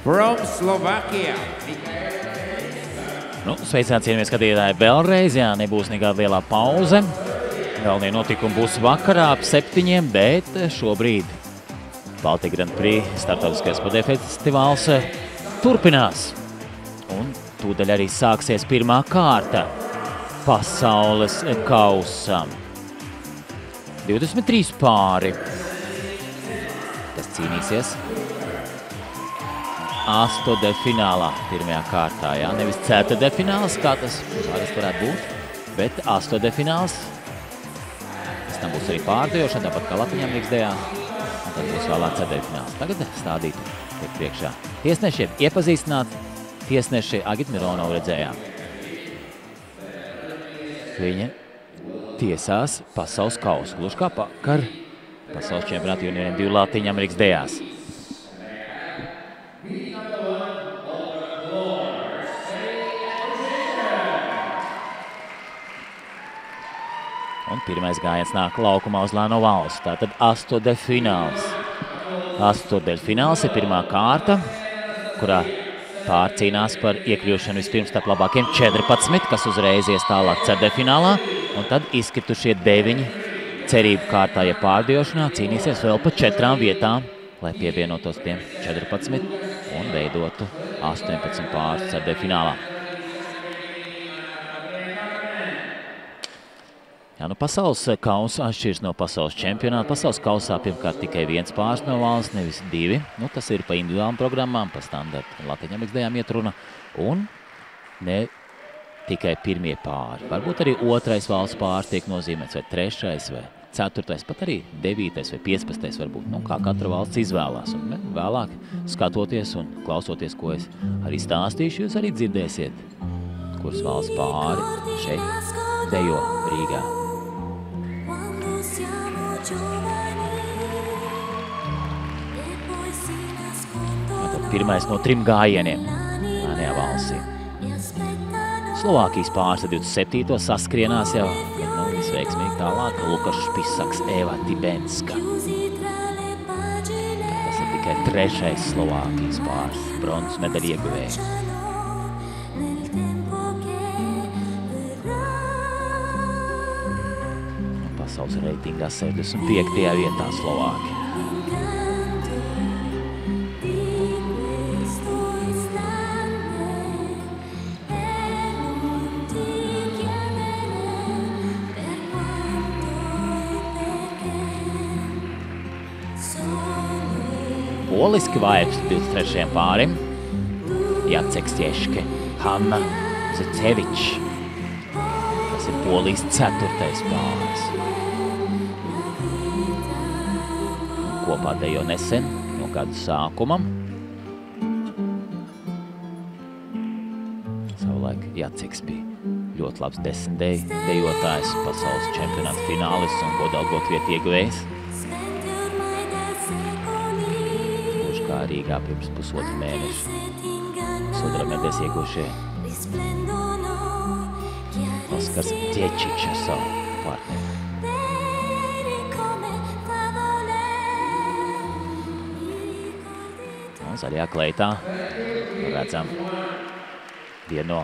from Slovakia. Nu, sveicināti, cienījamie skatītāji, vēlreiz, jā, nebūs nekāda lielā pauze. Galvenie notikumi būs vakarā ap 7, bet šobrīd Baltija Grand Prix starptautiskais podefestivāls turpinās. Un tūdaļ arī sāksies pirmā kārta pasaules kausam. 23 pāri, kas cīnīsies astotdaļfinālā pirmajā kārtā, jā, nevis ceturtdaļfināls, kā tas varētu būt, bet astotdaļfināls. Pēc tam būs arī pārdejošana, tāpat kā Latviņam Rīgsdējā, un tad būs vēlāk ceturtdaļfināls. Tagad stādīt tiek priekšā. Tiesnešiem iepazīstināt, tiesneši Agita Mironovu redzējām. Viņa tiesās pasaules kausu, gluži kā pakar pasaules čempionāta junioriem 2 Latviņam Rīgsdējās. Un pirmais gājiens nāk laukumā uz Lāno valsts. Tātad astotdaļfināls. Astotdaļfināls ir pirmā kārta, kurā pārcīnās par iekļūšanu vispirms starp labākiem 14, kas uzreiz ies tālāk ceturtdaļfinālā, un tad izkritušie 9 cerību kārtā, ja pārdejošanā, cīnīsies vēl pa 4 vietām, lai pievienotos tiem 14 un veidotu 18 pārus ceturtdaļfinālā. Jā, nu pasaules kausa atšķirs no pasaules čempionāta. Pasaules kausā pirmkārt tikai 1 pāris no valsts, nevis 2. Nu, tas ir pa individuālām programmām, pa standarta Latviņam Rīgsdējām iet runa. Un ne tikai pirmie pāri. Varbūt arī 2. valsts pāris tiek nozīmēts, vai 3. vai 4. pat arī 9. vai 15. varbūt. Nu, kā katra valsts izvēlās. Un vēlāk skatoties un klausoties, ko es arī stāstīšu, jūs arī dzirdēsiet, kuras valsts pāri šeit dejo Rīgā. Pirmais no 3 gājieniem manajā valstī. Slovākijas pāris 27. saskrienās jau visveiksmīgi tālāk Lukašs Pisaks, Eva Tibenska. Tas ir tikai 3. Slovākijas pāris, bronzas medaļu ieguvējs. Pasaules reitingā 75. vietā Slovākija. Poliski vairs 23. pārim, Jaceks Tieške, Hanna Zecevič. Tas ir Polijas 4. pāris. Kopā dejo nesen, no gada sākumam. Savulaik Jaceks bija ļoti labs 10. dejotājs, pasaules čempionāta finālists un godalgot vietu ieguvējs. Rīgā pirms pusotru mēnešu. Sudramēdēs ieguvušie Oskars Ķečičs ar savu partneri. Un zaļajā kleitā redzam vienu no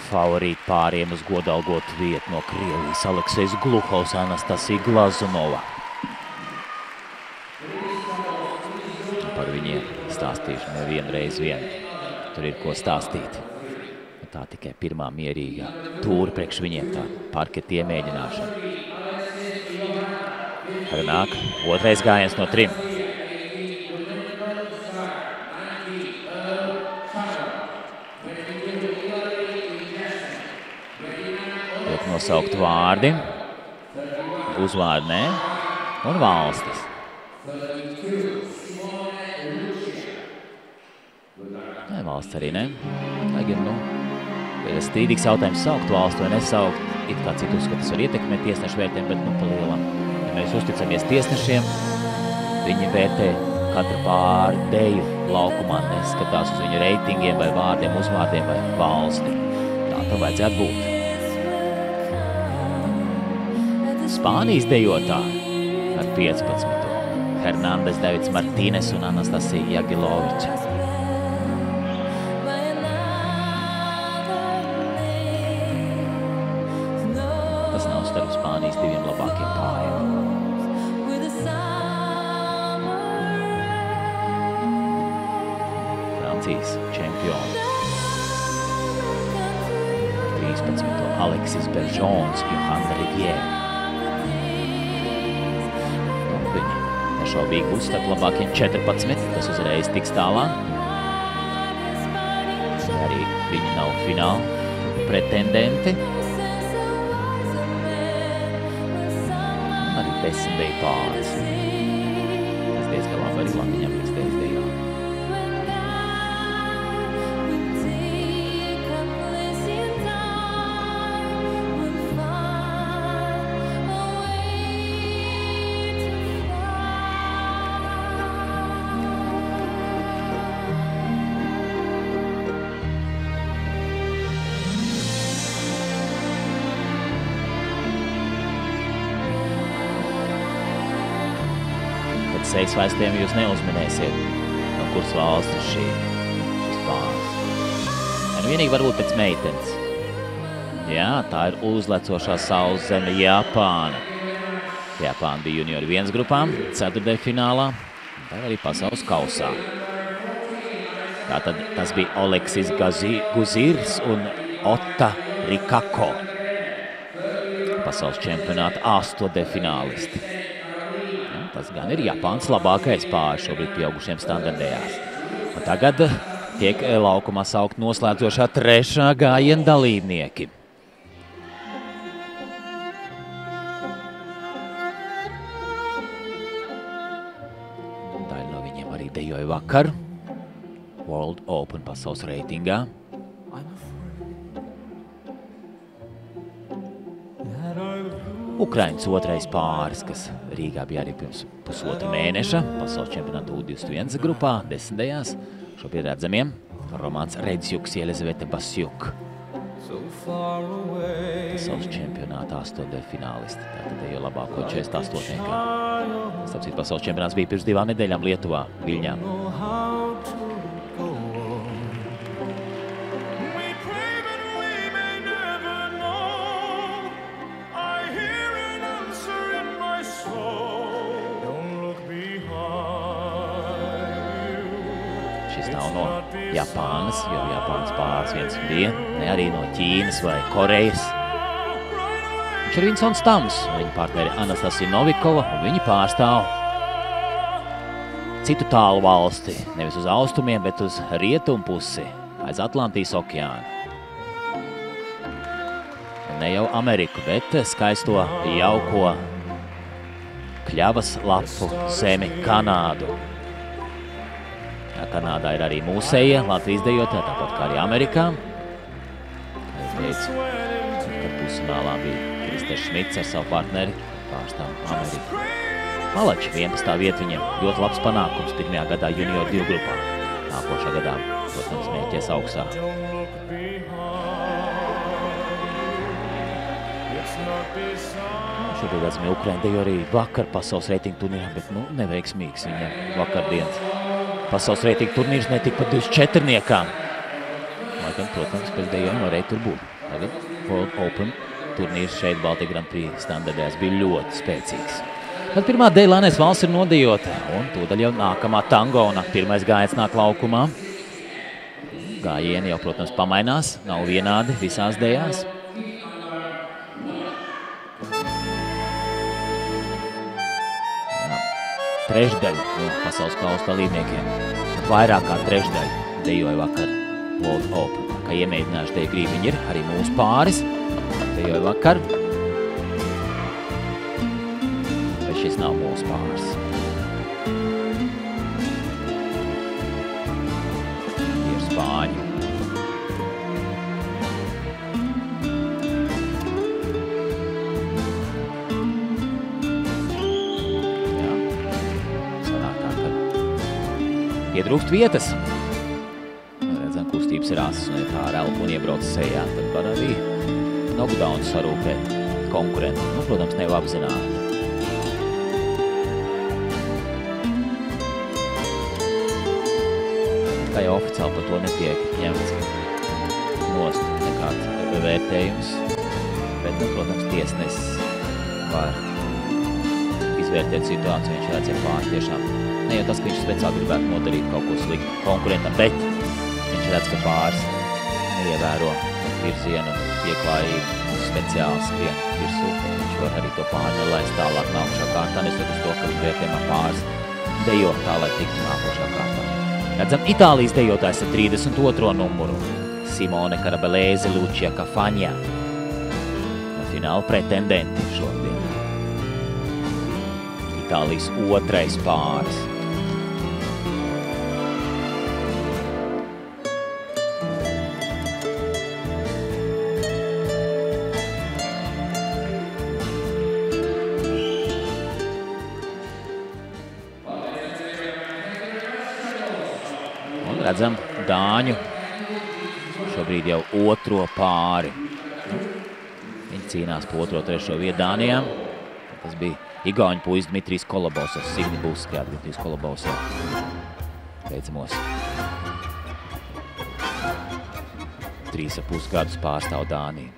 favorītu pāriem uz godalgotu vietu no Krievijas Aleksejs Gluhovs, Anastasija Glazunova. Par viņiem stāstīšu nevienreiz vien. Tur ir ko stāstīt. Tā tikai pirmā mierīgā tūra priekš viņiem, tā parketa iemēģināšana. Arī nāk 2. gājiens no 3. Tiek nosaukt vārdi, uzvārdi nē, un valstis. Valsts arī ne. Tagad, ir strīdīgs jautājums saukt valstu vai nesaukt. It kā citu uzskatu, tas var ietekmēt tiesnešu vērtēm, bet pa lielam. Ja mēs uzticamies tiesnešiem, viņi vērtē katru pāri deju laukumā, neskatās uz viņu reitingiem vai vārdiem, uzvārdiem vai valsti. Tā tam vajadzētu būt. Spānijas dejotāji ar 15. Hernandes, Davids Martīnes un Anastasija Jagiloviča. Tas nav starp Spānijas diviem labākiem pāriem. Francijas čempioni. 13. Alexis Bergeons, Johanna Rivière. Viņi nešaubīgi būs starp labākiem 14, kas uzreiz tiks tālāk. Arī viņi nav fināla pretendenti. Arī 10 pāris. Tas diezgan labi arī Latvijas Amerikas dejā. Sejas vēstiem jūs neuzminēsiet, no kuras valstis šis pāris. Vienīgi varbūt pēc meitenes. Jā, tā ir uzlecošā saules zeme Japāna. Japāna bija juniori 1 grupā, 4. finālā, tā arī pasaules kausā. Tātad tas bija Alexis Guzirs un Ota Rikako. Pasaules čempionāta 8. finālisti. Tas gan ir Japāns labākais pāris šobrīd pieaugušiem standartējās. Un tagad tiek laukumā saukt noslēdzošā 3. gājiena dalībnieki. Daļa no viņiem arī dejoja vakar World Open pasaules reitingā. Ukrainas 2. pāris, kas Rīgā bija arī pirms pusotra mēneša, pasaules čempionāta U21 grupā, 10. Šobrīd redzamiem Romāns Redzjuks, Jelizaveta Basjuk. Pasaules čempionāta 8. finālisti, tātad jau labāko 48. Tāpēc pasaules čempionāts bija pirms 2 nedēļām Lietuvā, Viļņā. Japānas, jo Japānas pāris viens bija, ne arī no Ķīnas vai Korejas. Viņš ir Vinsons Tams, viņa partneri Anastasija Novikova, un viņi pārstāv citu tālu valsti, nevis uz austrumiem, bet uz rietumu pusi, aiz Atlantijas okeāna. Un ne jau Ameriku, bet skaisto jauko kļavas lapu zemi Kanādu. Kanādā ir arī mūsējie Latvijas dejotāji, tāpat kā arī Amerikā. Es teicu, kad pusfinālā bija Kristers Šmits ar savu partneri, pārstāv Ameriku. Malači 11. vieta viņiem ļoti labs panākums 1. gadā junior 2 grupā. Nākošā gadā, protams, mēķies augstā. Šobrīd redzami Ukraina dejo arī vakar pasaules reitingu turnīrā, bet neveiksmīgs viņiem vakardienas. Pasaules reitingu turnīrs netika pat 24. Lai gan, protams, pēc dejojuma varēja tur būt. Tagad World Open turnīrs šeit Baltija Grand Prix standardējās bija ļoti spēcīgs. Tad pirmā Deilānēs valsts ir nodejota, un tūdaļ jau nākamā tango, un pirmais gājiens nāk laukumā. Gājieni jau, protams, pamainās, nav vienādi visās dejās. Trešdaļa no pasaules kausa dalībniekiem. Vairāk kā trešdaļa dejoja vakar World Open. Kā iemēģinājuši deju grībiņi ir arī mūsu pāris. Dejoja vakar. Bet šis nav mūsu pāris. Ir spāņi. Pietrūkst vietas. Redzam, kustības ir asas, un ja tā ar elpu un iebrauc sejā, tad var arī knockdown sarūpēt konkurentu. Protams, nev apzināti. Kā jau oficiāli par to netiek ņemts nost nekāds vērtējums, bet protams, tiesnesis var izvērtēt situāciju, viņš redz, ja pāris tiešām. Ne jau tas, ka viņš speciāli gribētu nodarīt kaut ko sliktu konkurentam, bet viņš redz, ka pāris neievēro virzienu un pieklājību un speciāli skrien virsū. Viņš var arī to pāri nelaist tālāk nākušā kārtā, nesot uz to, ka vērtējumā pāris dejo tā, lai tiktu nākušā kārtā. Redzam, Itālijas dejotājs ar 32. numuru. Simone Carabellese, Lucia Cafagna. Fināla pretendenti šodien. Itālijas otrais pāris. Un redzam Dāņu šobrīd jau otro pāri. Viņi cīnās pa otro, trešo vietu Dānijā. Tas bija igauņu puisis Dmitrijs Kolobovs, Signi Buskajā, Dmitrijs Kolobovs jau teicamos 3,5 gadus pārstāv Dāniju.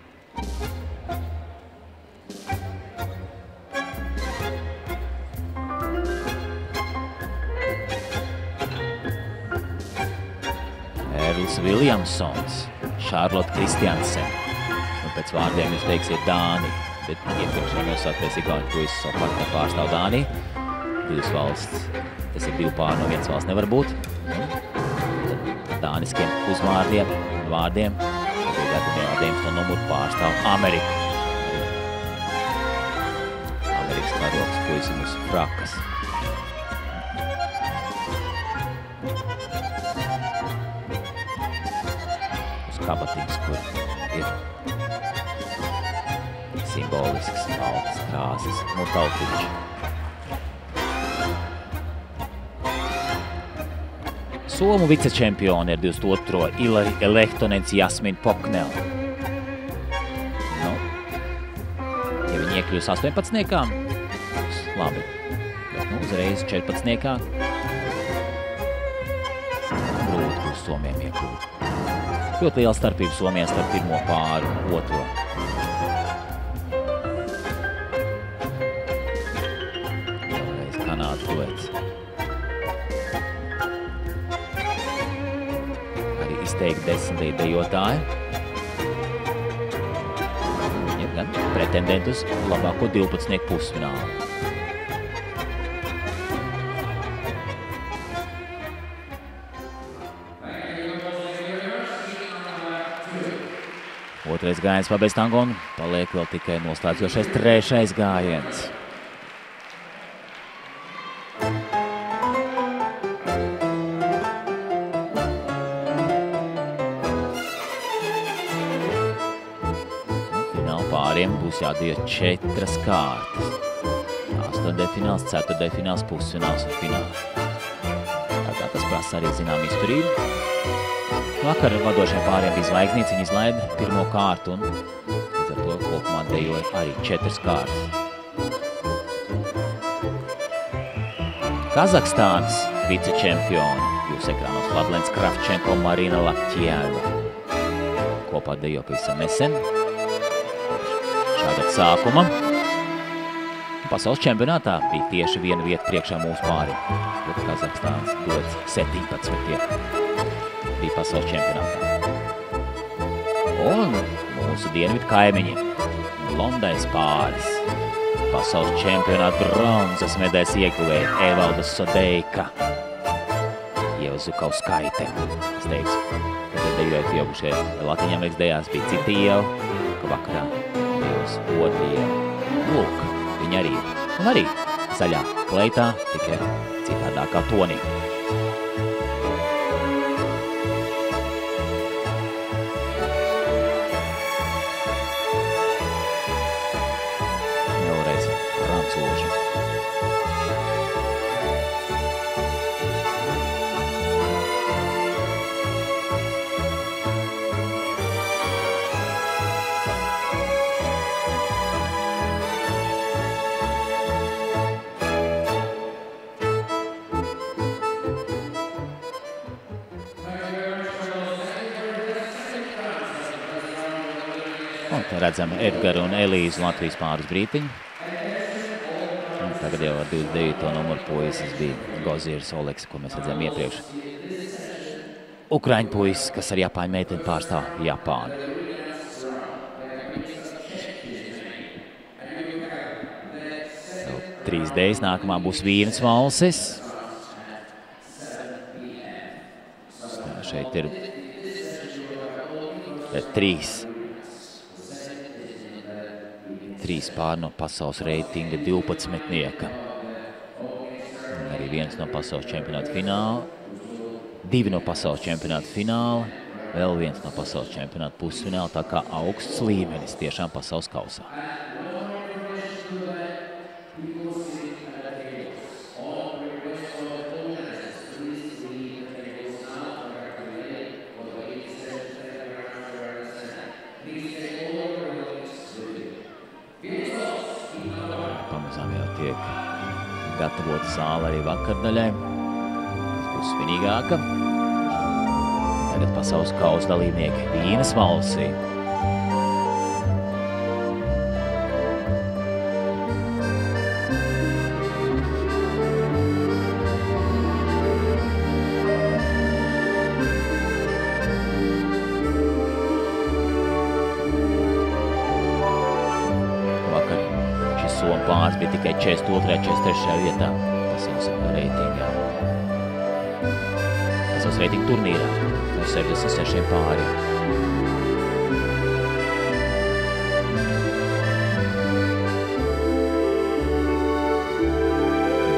Erls Viljamsons, Charlotte Kristiansen. Un pēc vārdiem jūs teiksiet Dānija, bet iepriekšējā nosāktais igauņu puisis savukārt nepārstāv Dāniju. Divas valsts, tas ir divi pāri no vienas valsts nevar būt. Dāniskiem uzvārdiem un vārdiem, ar 19. numuru pārstāv Ameriku. Amerikas karoks puisim uz frakas. Kabatins, kur ir simbolisks baltas krāsas, no tautiņš. Somu vicečempioni ir 22. Ilari Lehtonens, Jasmin Poknel. Nu, ja viņi iekļūs 18. Labi, bet nu uzreiz 14. Grūti būs Somiem iekļūt. Ļoti liela starpība Somijā starp pirmo pāri un otro. Vēlreiz Kanāda duets. Arī izteikti 10. dejotāji. Viņiem gan pretendenti uz labāko 12. pusfinālu. Otrais gājiens pabeidz tango un paliek vēl tikai noslēdzošais trešais gājiens. Fināla pāriem būs jādejo 4 kārtas. 8. fināls, 4. fināls, pusfināls un fināls. Tātad tas prasa arī zinām izturību. Vakar vadošiem pāriem bija zvaigznīts, viņi izlaida pirmo kārtu un līdz ar to kopumā dejoja arī 4 kārtas. Kazahstānas vicečempioni, jūs ekrānos Vladlens Kravčenko, Marina Laptjēva. Kopā dejo pavisam nesen. Šāda sākuma. Pasaules čempionātā bija tieši viena vieta priekšā mūsu pāriem. Kazahstānas dots 17. bija pasaules čempionātā. Un mūsu dienvidu kaimiņi, blondais pāris, pasaules čempionāta bronzas medaļas ieguvēja Evalda Sodeika, Ieva Zukauskaite. Es teicu, ka dejoja pieaugušie Latviņamerikas dejās bija cita Ieva, ka vakarā dejos otra Ieva. Lūk, viņa arī ir. Un arī zaļā kleitā, tikai citādākā tonī. šeit redzam Edgaru un Elīzu Latvijas pāris brītiņu. Un tagad jau ar 29. numuru puisis bija Gozirs Oleks, ko mēs redzējām iepriekš. Ukraiņu puisis, kas ar Japāņu meiteni pārstāv Japānu. 3D, nākamā būs Vīnes valsis. Šeit ir 3 pār no pasaules reitinga 12-nieka. Un arī viens no pasaules čempionāta fināla, 2 no pasaules čempionāta fināla, vēl viens no pasaules čempionāta pusfināla, tā kā augsts līmenis tiešām pasaules kausā. Pamazām jau tiek gatavota zāle arī vakardaļai. Tas būs svinīgāka. Tagad pasaules kausa dalībnieki Vīnes valstī. Pāris bija tikai 42. 43. vietā pasaules reitingā. Pasaules reitinga turnīrā no 66 pāriem.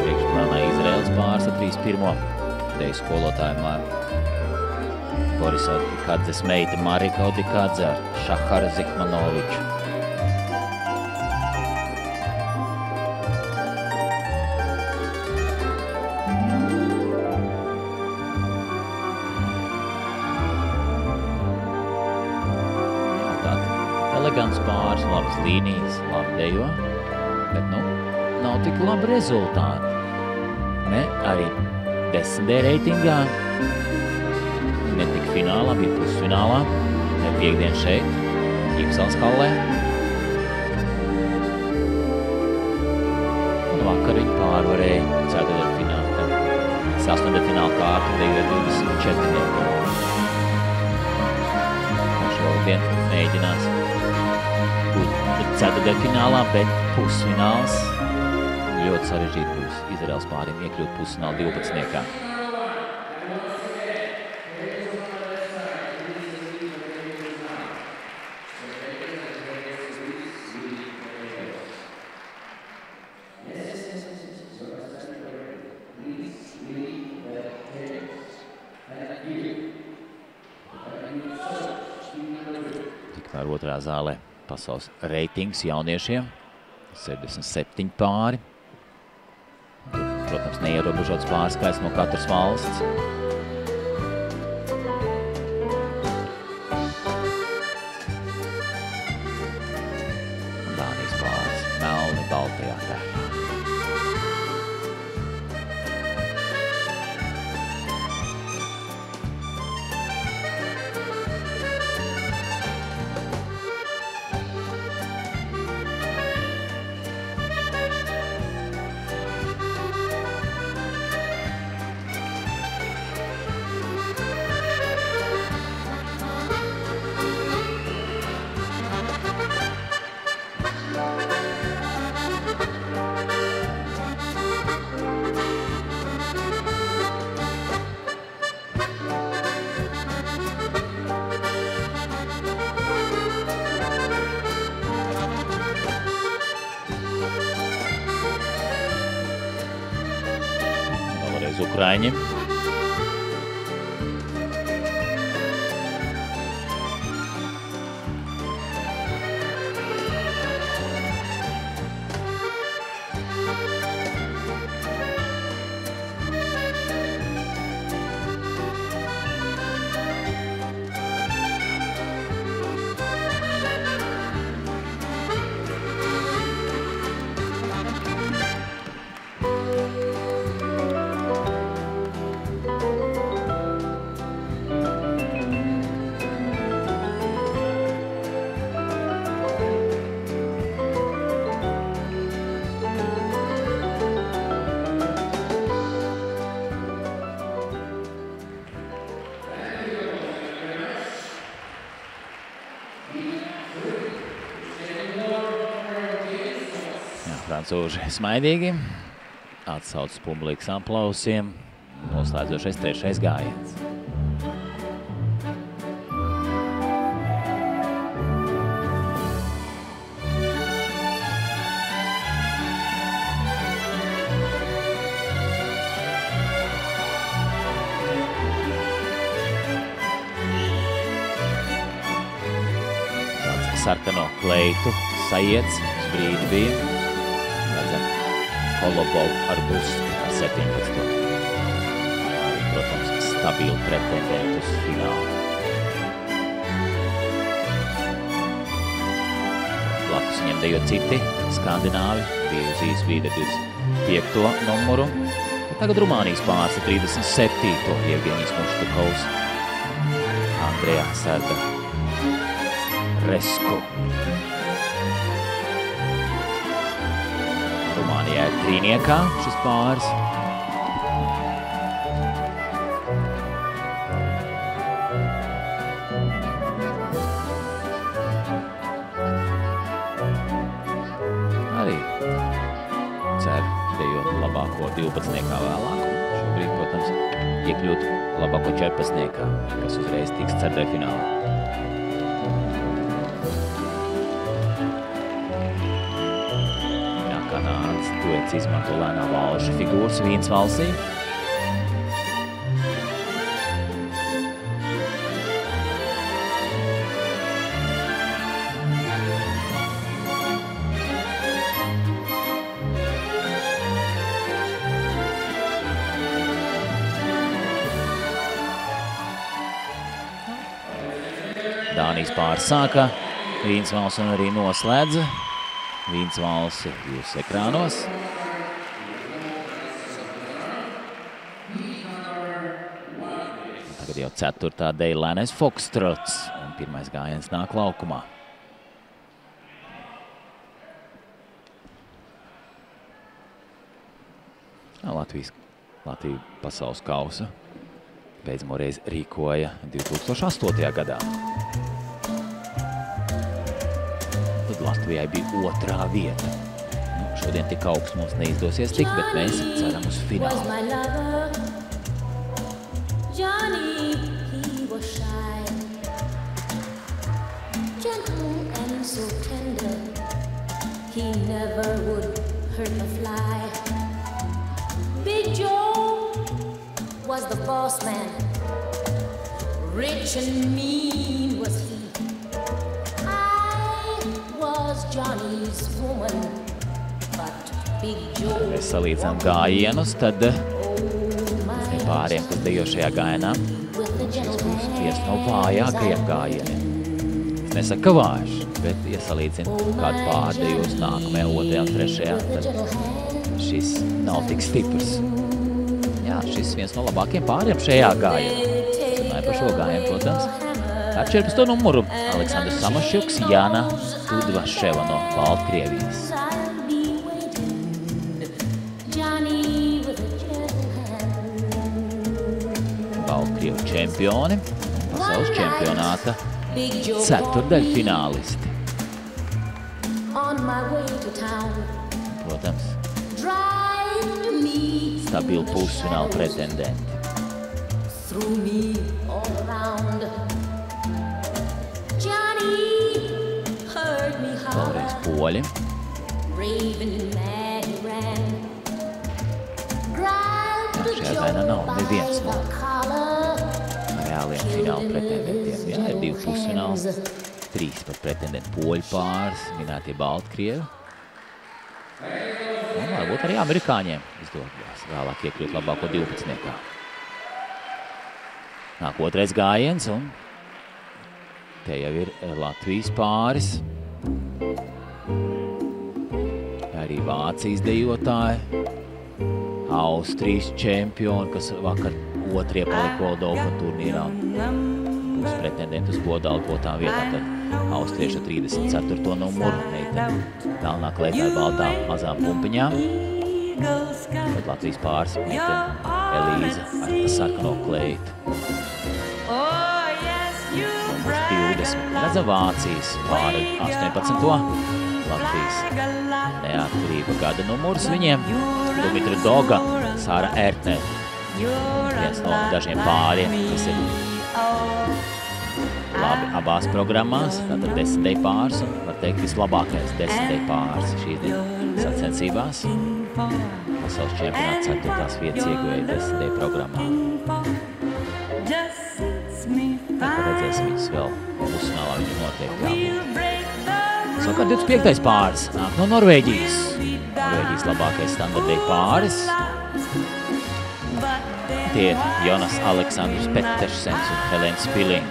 Priekšplānā Izraels pāris ar 31. Deju skolotāju Borisa Odikadzes meita Marika Odikadze ar Šaharu Zikmanoviču. Elegants pāris, labas līnijas, labi dejo, bet, nav tik labi rezultāti. Ne, arī 10D reitingā, ne tik finālā, bija pusfinālā, ne piekdien šeit, Ķīpsals hallē. Un vakar viņi pārvarēja ceturtdaļfinālā. 8. kārtu dejo 24. Šodien mēģinās ceturtdaļfinālā, bet pusfināls ļoti sarežģīti būs Izraels pāriem iekļūt pusfināla 12-niekā. Tikmēr otrā zālē pasaules reitings jauniešiem, 67 pāri. Protams, neierobežots pārskaits no katras valsts. Dānijas pāris, melni baltajā tērpā. Ukraiņi. Francūži smaidīgi, atsauc publikas aplausiem, noslēdzošais trešais gājiens. Sarkano kleitu sajiets, uz brīdi bija. Redzam, Holobov ar Buski ar 17. Arī, protams, stabili pretendenti uz finālu. Blakus viņam dejo citi skandināvi, bija uz īsu vīde 25. numuru. Tagad Rumānijas pāris 37. Jevgeņijs Muštukovs, Andrejā Sarda Resku. Rumānijā ir trīniekā šis pāris. Arī cer dejot labāko 12. vēlāk. Šobrīd, protams, iekļūt labāko 14. kas uzreiz tiks ceturtfinālā. Duets izmanto lēnā valža figūras Vīns valsī. Dānijas pāris sāka, Vīns valsts un arī noslēdza. Vīns valsts jūsu ekrānos. Tagad jau 4. Deilēnais Foxtrots un pirmais gājiens nāk laukumā. Latvija pasaules kausa beidzamo reizi rīkoja 2008. gadā. Latvijai bija 2. vieta. Šodien tik augsts mums neizdosies tikt, bet mēs ceram uz finālu. Johnny, he was shy, gentle and so tender. He never would hurt a fly. Big Joe was the boss man. Rich and mean was he. Johnny's woman, but Big Joe. Mēs salīdzinām gājienus, tad pāriem, kas dejo šajā gājienā, šis būs viens no vājākajiem gājieniem. Es nesaku, ka vājš, bet, ja salīdzinu kādu pārdejos nākamajā, 2. un 3. tad šis nav tik stiprs. Jā, šis viens no labākajiem pāriem šajā gājienā. Runāju par šo gājienu, protams. Ar 14. numuru Aleksandrs Samašjuks, Jāna Tudvaševa no Baltkrievijas. Baltkrievu čempioni, pasaules čempionāta ceturtdaļfinālisti. Protams, stabili pusfināla pretendenti. Vēlreiz poļi. Šajā gājienā nav neviens no reāliem fināla pretendentiem. Jā, ir 2 pusfināls, 3 pat pretendentu poļu pāris, minētie Baltkrievi. Un varbūt arī amerikāņiem izdodās vēlāk iekļūt labāko 12. Nāk 2. gājiens un te jau ir Latvijas pāris. Arī Vācijas dejotāji, Austrijas čempioni, kas vakar 2. palika Voldolfa turnīrā. Būs pretendenti uz godalgotām vietām, tad austrieša 34. numuru, meitene galvenā klētā ar baltām mazām pumpiņām. Tad Latvijas pāris meitene Elīza ar sarkano kleitu. Numurs 20. Redzam Vācijas pāri 18. Latvijas neatkarība gada numurs viņiem. Dumitra Doga, Sāra Ertne. Viens no dažiem pāriem, kas ir labi abās programmās. Tātad 10 pārs un, var teikt, vislabākais 10 pārs šīs sacensībās. Pasaules čempionāts 4. vietas ieguvēja 10 programmā. Tad redzēsim viņus vēl pusfinālā, viņu noteikti jābūt. Savukārt 25. pāris nāk no Norvēģijas. Norvēģijas labākais standartēja pāris. Tie ir Jonas Aleksandrs Pettersens un Helēna Spiling.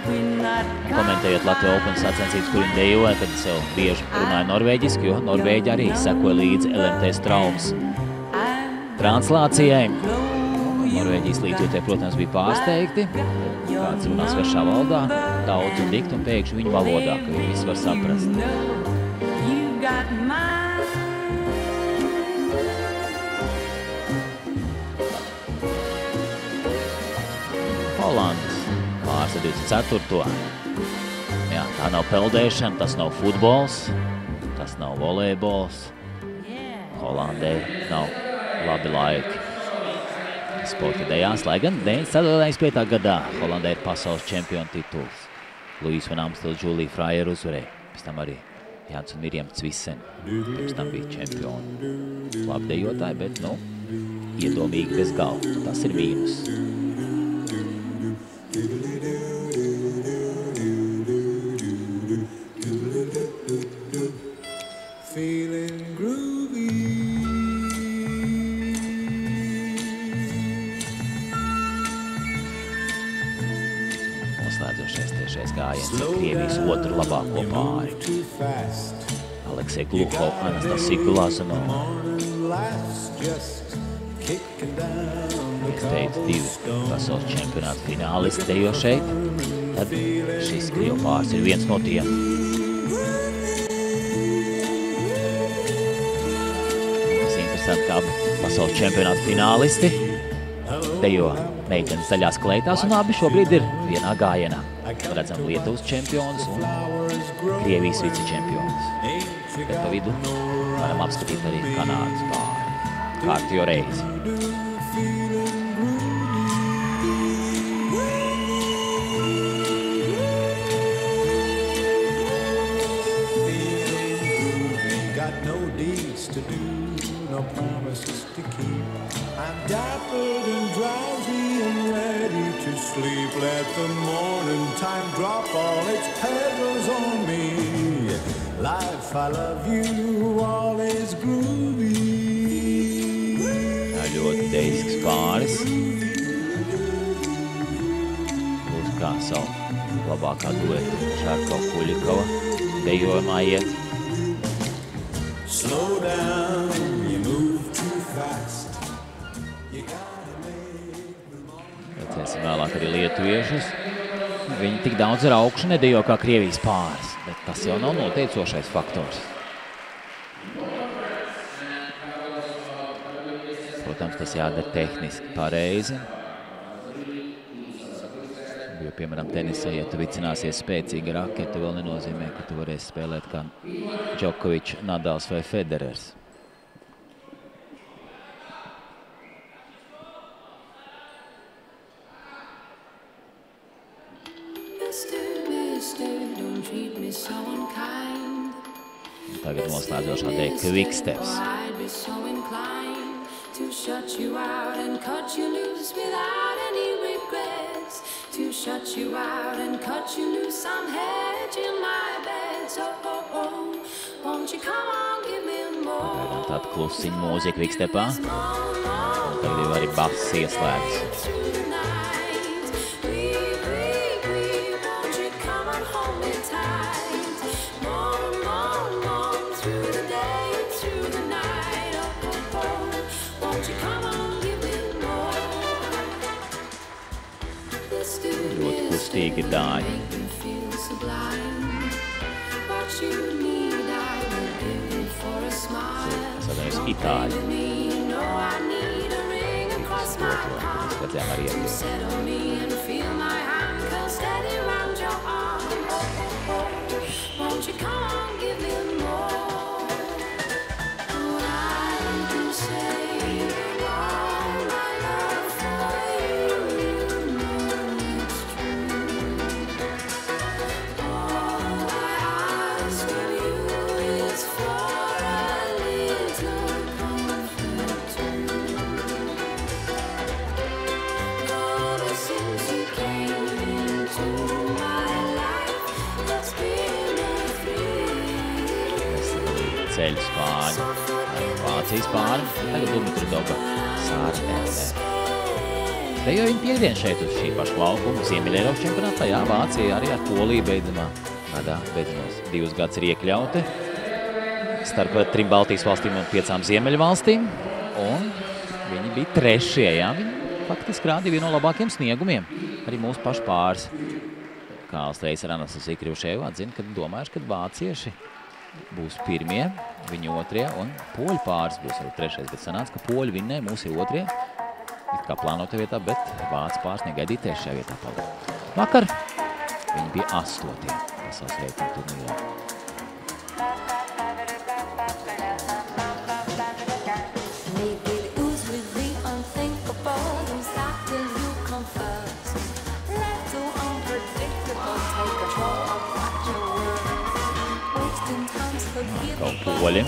Komentējot Latvijas Open sacensības, kur viņi dejoja, tad sev bieži runāja norvēģiski, jo Norvēģi arī sekoja līdzi LMT Straumes translācijai. Norvēģijas līdzjūtie, protams, bija pārsteigti. Kāds runā svešā valodā, daudz un dikt un pēkšņi viņu valodā, ka viņi visu var saprast. Holandas pārs ar 24. Jā, tā nav peldēšana, tas nav futbols, tas nav volejbols. Holandē nav labi laiki sporta idejās, lai gan 94. gadā Holandē ir pasaules čempiona tituls. Luīs van Amstels, Julija Freyer uzvarēja, pēc tam arī Jānis un Mirjam Cvisen, pirms tam bija čempioni. Labi dejotāji, bet, nu, iedomīgi bez galva. Tas ir mīnus. Noslēdzošais tiešais gājiens ir Krievijas otru labāko pāri. Aleksej Gluhov, Anastasija Glazunova. Es teicu, 2 pasaules čempionāta finālisti dejo šeit, tad šis Krievu pāris ir viens no tiem. Tas interesanti, kā pasaules čempionāta finālisti dejo meitenes zaļās kleitās, un abi šobrīd ir vienā gājienā. Redzam Lietuvas čempionus un Krievijas vicečempionus. Bet pa vidu varam apskatīt arī Kanādas pāri. Kārtējo reizi. Let the morning time drop all its petals on me. Life, I love you, all is groovy. Tā ļoti deisks pāris. Lūdzu, kā savu labākā dueta Šarkova Kuļikova dejojumā iet. Slow down, you move too fast. Redzēsim vēlāk arī lietuviešus. Viņi tik daudz ar augšu nedejo kā Krievijas pāris, bet tas jau nav noteicošais faktors. Protams, tas jādara tehniski pareizi. Jo, piemēram, tenisā, ja tu vicināsies spēcīga raketa, vēl nenozīmē, ka tu varēsi spēlēt kā Džokovičs, Nadals vai Federers. Tagad noslēdzošā dēļ Kvikstevs. Pagaidām tāda klusiņa mūzika Kvikstepā. Un tagad jau arī bass ieslēdz. Ļoti kustīgi dāņi. Sadarbs itāļi. Mēs redzējām arī ceļu spāņu. Vācijas pāri, tagad Dumitra Doba, Sāra Erte. Dejoja viņa piekdien šeit uz šī paša laukuma Ziemeļeiropas čempionātā. Jā, Vācija arī ar Poliju beidzamā gadā, beidzamos 2 gadus ir iekļauti starp 3 Baltijas valstīm un 5 Ziemeļu valstīm. Un viņi bija 3. Jā, viņi faktiski rādīja vienu no labākiem sniegumiem. Arī mūsu pašu pāris. Kāls Reis ar Anastasiju Krivšēju atzina, ka domājuši, ka vācieši būs 1, viņi 2 un poļu pāris būs arī 3. Bet sanāca, ka poļi vinnēja, mūsu ir 2. It kā plānota vietā, bet vācu pāris negaidīja tieši šajā vietā palika. Vakar viņi bija 8. pasaules reitingu turnīrā. Kaut poļi.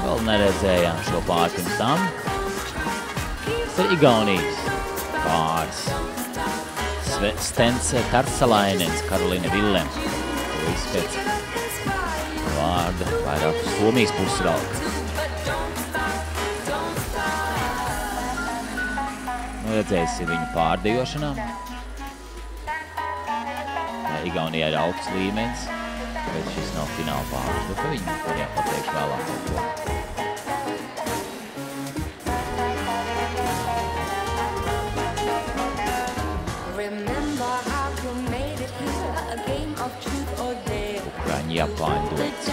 Vēl neredzējām šo pāri pirms tam. Tas ir Igaunijas pāris. Stence Tartsalainens, Karolīna Villem. Viss pēc vārda vairāk uz Somijas puses velk. Nu, redzēsim viņu pārdejošanā. Igaunijā ir augsts līmenis, bet šis nav fināla pāris, bet viņi varētu pateikšu vēlāk par to. Japāņu duets.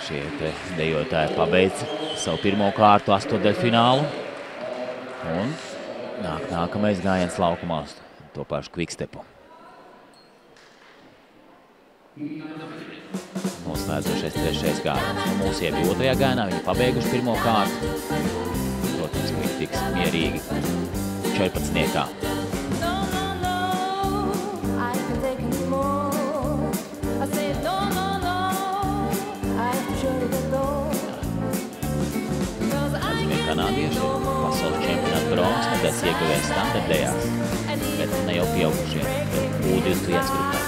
Šie te dejotāji pabeidz savu pirmo kārtu 8. Un nākamais gājiens laukumā uz to pašu Kvikstepu. Noslēdzošais 3. gājiens. Mūsu jau 2. gājienā viņi pabeiguši pirmo kārtu. Protams, ka viņi tiks mierīgi 14. Atzīmē kanādieši pasaules čempionāta bronzas medaļas ieguvēja standartējās, bet ne jau pieaugušie U21 grupā.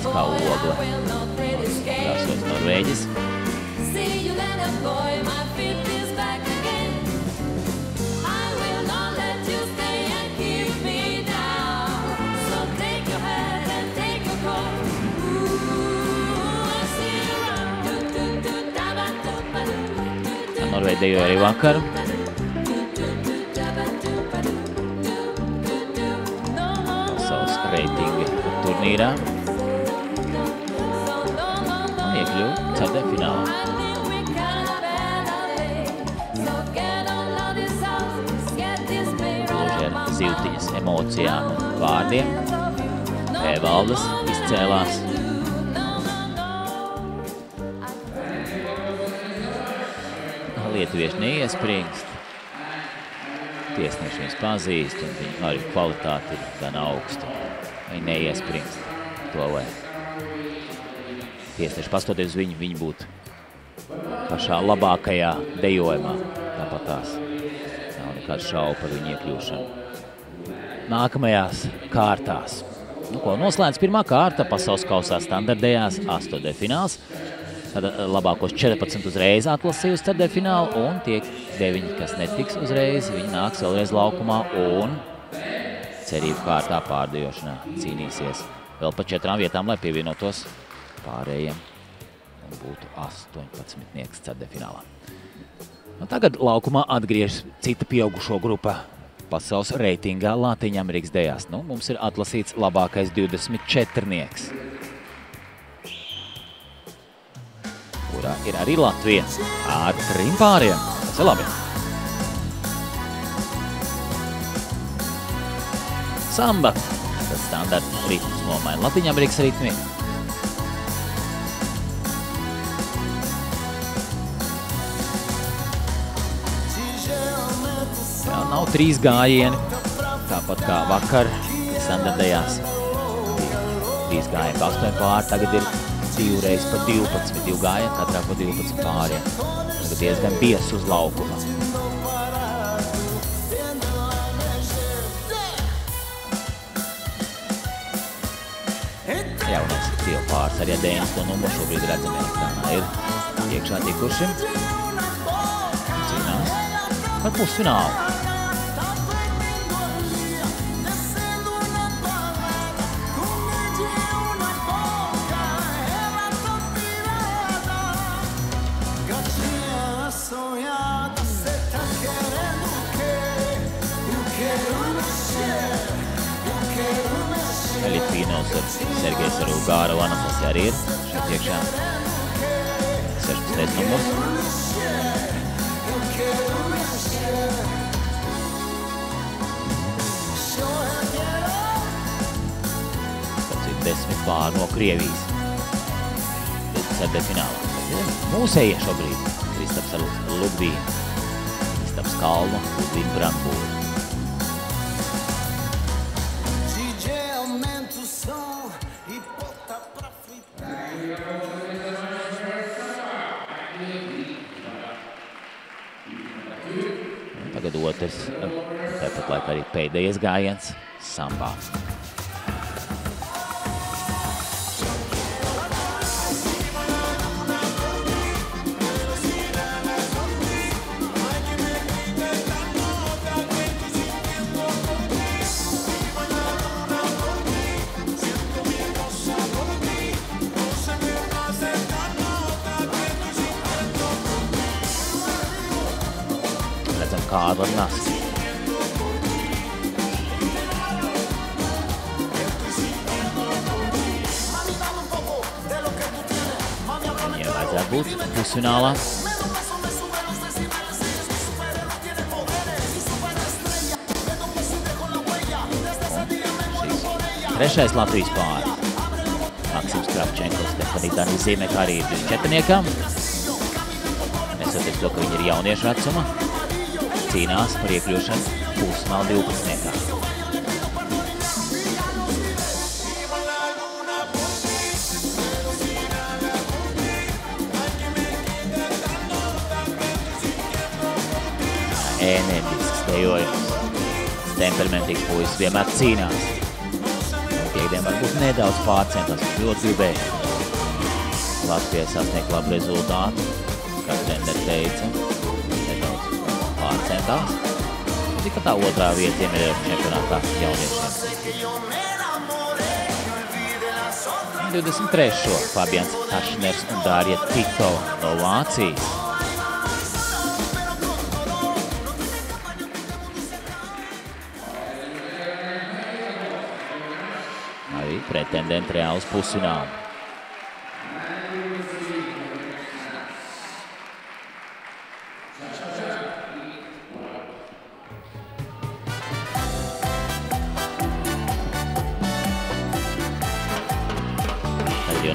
Kā ogla. Krāsos Norvēģis. Norvēģi dejoja arī vakar. Pasaules reitinga turnīrā. Iekļuva 4. finālā. Gluži ar zivtiņas emocijām un vārdiem. Evaldas izcēlās. Lietuvieši neiespringst. Tiesneši viņus pazīst un viņu arī kvalitāti ir gan augsta. Viņi neiespringst to vai. Tiesneši pastoties uz viņu, viņi būtu pašā labākajā dejojumā. Tāpat tās nav nekāds šaubu par viņu iekļūšanu. Nākamajās kārtās. Nu ko, noslēdz pirmā kārta pasaules kausā standartējās 8. fināls. Tad labākos 14 uzreiz atlasīja uz ceturtdaļfinālu, un tie 9, kas netiks uzreiz, viņi nāks vēlreiz laukumā un cerību kārtā pārdejošanā cīnīsies vēl pa 4 vietām, lai pievienotos pārējiem un būtu 18 ceturtdaļfinālā. Tagad laukumā atgriežas cita pieaugušo grupa pasaules reitingā Latvijas dejās. Mums ir atlasīts labākais 24-nieks, kurā ir arī Latvija ar 3 pāriem. Tas ir labi. Samba. Tas standarta ritms nomaina Latvijas ritmi. Jā, nav 3 gājieni, tāpat kā vakar standarta dejās. 3 gājieni pa 8 pāri, tagad ir 2 reiz pa 12, 2 gājieni, katrā pa 12 pāriem. Tagad diezgan bies uz laukuma. Jaunais Cio pāris arī ar 9. numuru šobrīd redzam ekrānā ir iekšā tikuši. Cīnās par pusfinālu. Litvinovs ar Sergejs Rugārovanu, tas arī ir šeit iekšā 16. numurs. Tas ir 10 pāri no Krievijas. Ceturtdaļfinālā. Mūsējie šobrīd. Kristaps ar Ludvīnu. Kristaps Kalnu, Ludvīnu Brandbūru. Tagad otrs, tāpat laikā arī pēdējais gājiens sambā. Kāda nasta. Viņiem vajadzētu būt pusfinālā. Trešais Latvijas pāris. Maksims Kravčenkovs, Stefanija zīmē, kā arī ir 24-niekam. Nesoties to, ka viņi ir jauniešu vecuma. Cīnās par iekļūšanu pusfināla 12-niekā. Enerģisks dejojums. Temperamentīgs puisis vienmēr cīnās. Piekdien varbūt nedaudz pārcentās, ļoti gribēja. Latvijai sasniegt labu rezultātu, kā treneris teica. Pārcentās. Tika tā otrā vieta Eiropas čempionātā jauniešiem. 23. Fabians Hašners un Dārja Tito no Vācijas. Arī pretendenti reāli uz pusfinālu.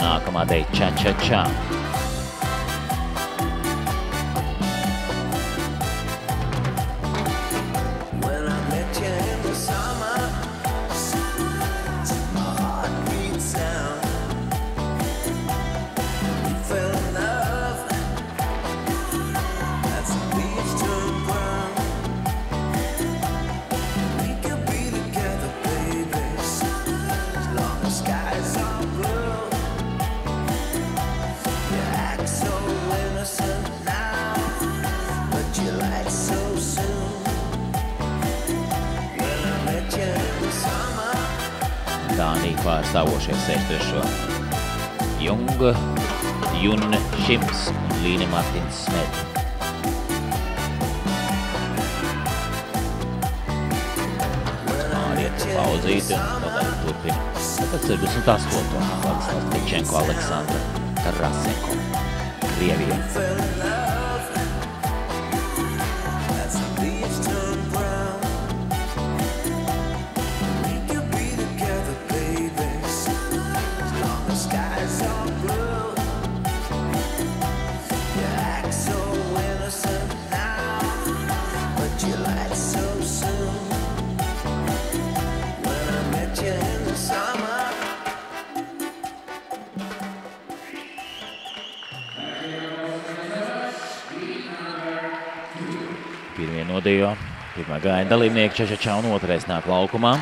Nākamā deja Ča-Ča-Ča. pārstāvošie 63. Jun Šims un Līne Martins Smed. Pāriet pauzīti un tad turpina. Tātad 68. Vladislav Tečenko, Aleksandra Tarasenko, Krievija. Pirmie nodījo, pirmā gāja dalībnieki Čečečā un otrais nāk laukumā.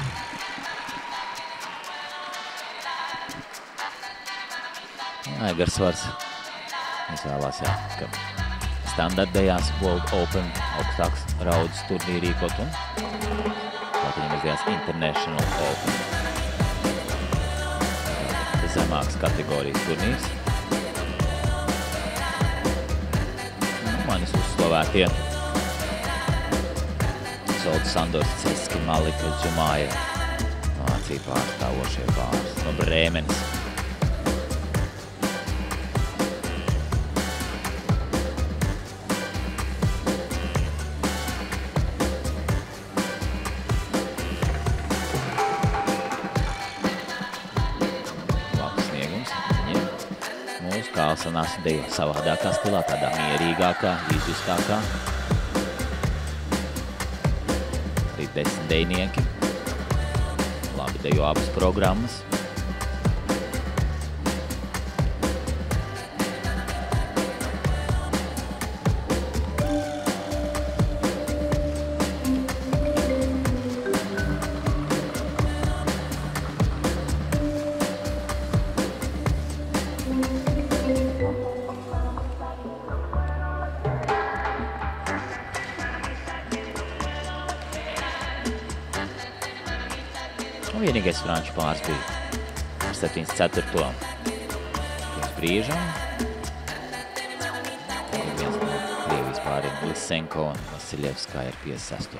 Aigars Svars izvēlās, ka standartdējās World Open augstāks raudas turnīri rīkot un viņam izdējās International Open. Zemāks kategorijas turnīrs. Manis uzslavētie Solds Sandors Ceski, Malika Džumāja, Vācija pārstāvošie pāris no Brēmenes. Labs sniegums viņiem. Mūsu Kālsanās deja savādākā stilā, tādā mierīgākā, līdziskākā. 10 dejnieki. Labi dejo abas programmas. Vienīgais franču pāris bija ar 7/4. Pirms brīžam. Viens no Krievijas pāriem Lisenko un Vasiljevskā ir 56.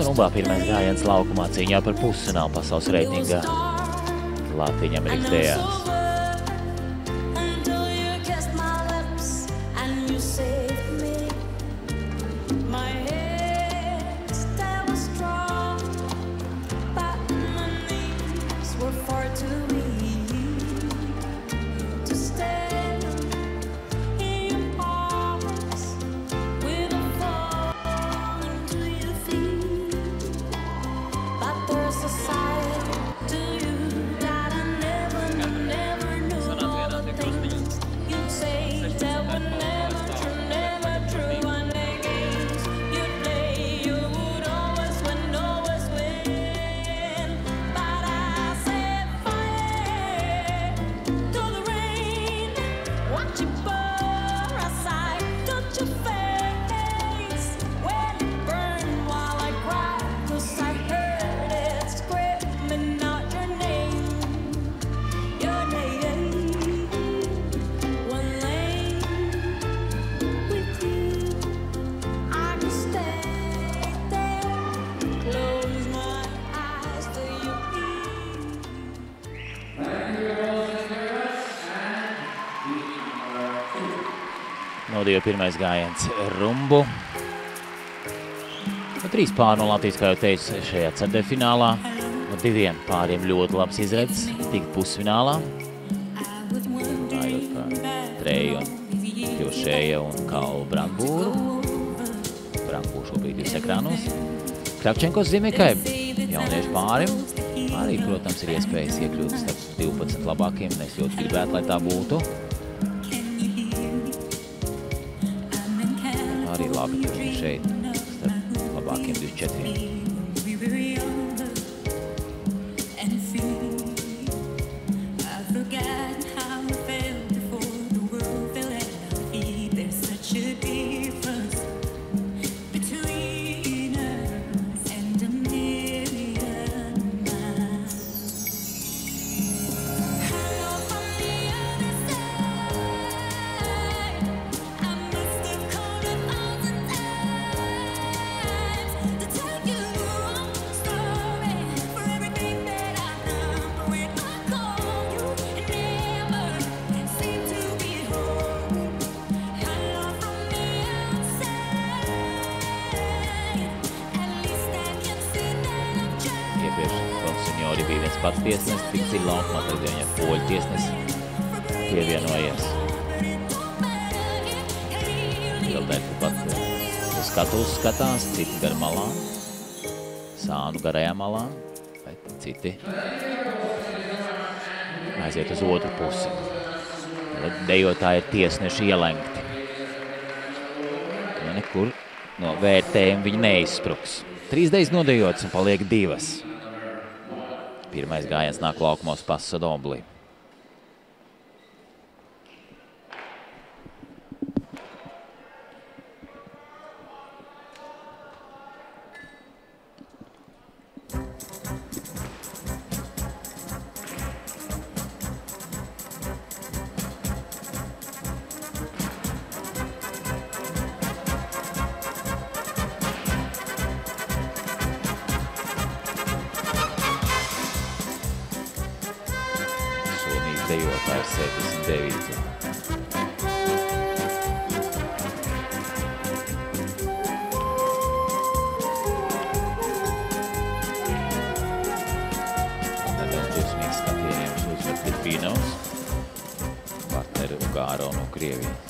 Rumbā pirmais gājiens laukumā cīņā par pusfinālu pasaules reitingā. Latvija viņam ir izdējās. Nodīja pirmais gājiens rumbu. 3 pāri no Latvijas, kā jau teicu, šajā ceturtfinālā. No 2 pāriem ļoti labs izredzes, tikt pusfinālā. Runājot par Treju un Pjuršēja un Kalu Brandbūru. Brandbūru šobrīd jūs ekrānos. Kravčenkos Zimikai, jauniešu pārim. Arī, protams, ir iespējas iekļūt starp 12 labākiem, un es ļoti gribētu, lai tā būtu. Arī labi, ka šeit starp labākiem 24. Seniori bija viens pats tiesnes, tik cik laukumā, tagad viņam poļu tiesnes pievienojies. Galdēļ pat skatus skatās, citi gar malām, sānu garajā malā, bet citi aiziet uz otru pusi. Tad dejotāji ir tiesneši ielenkti. Ja nekur no vērtējuma viņi neizspruks. 3 dejas nodejotas un paliek 2. Pirmais gājiens nāk laukumos Pasadoblī. Dejotājs 79. Nedaudz dusmīgs skatījums uzvar Filipinos, partneri Ugāro no Krievijas.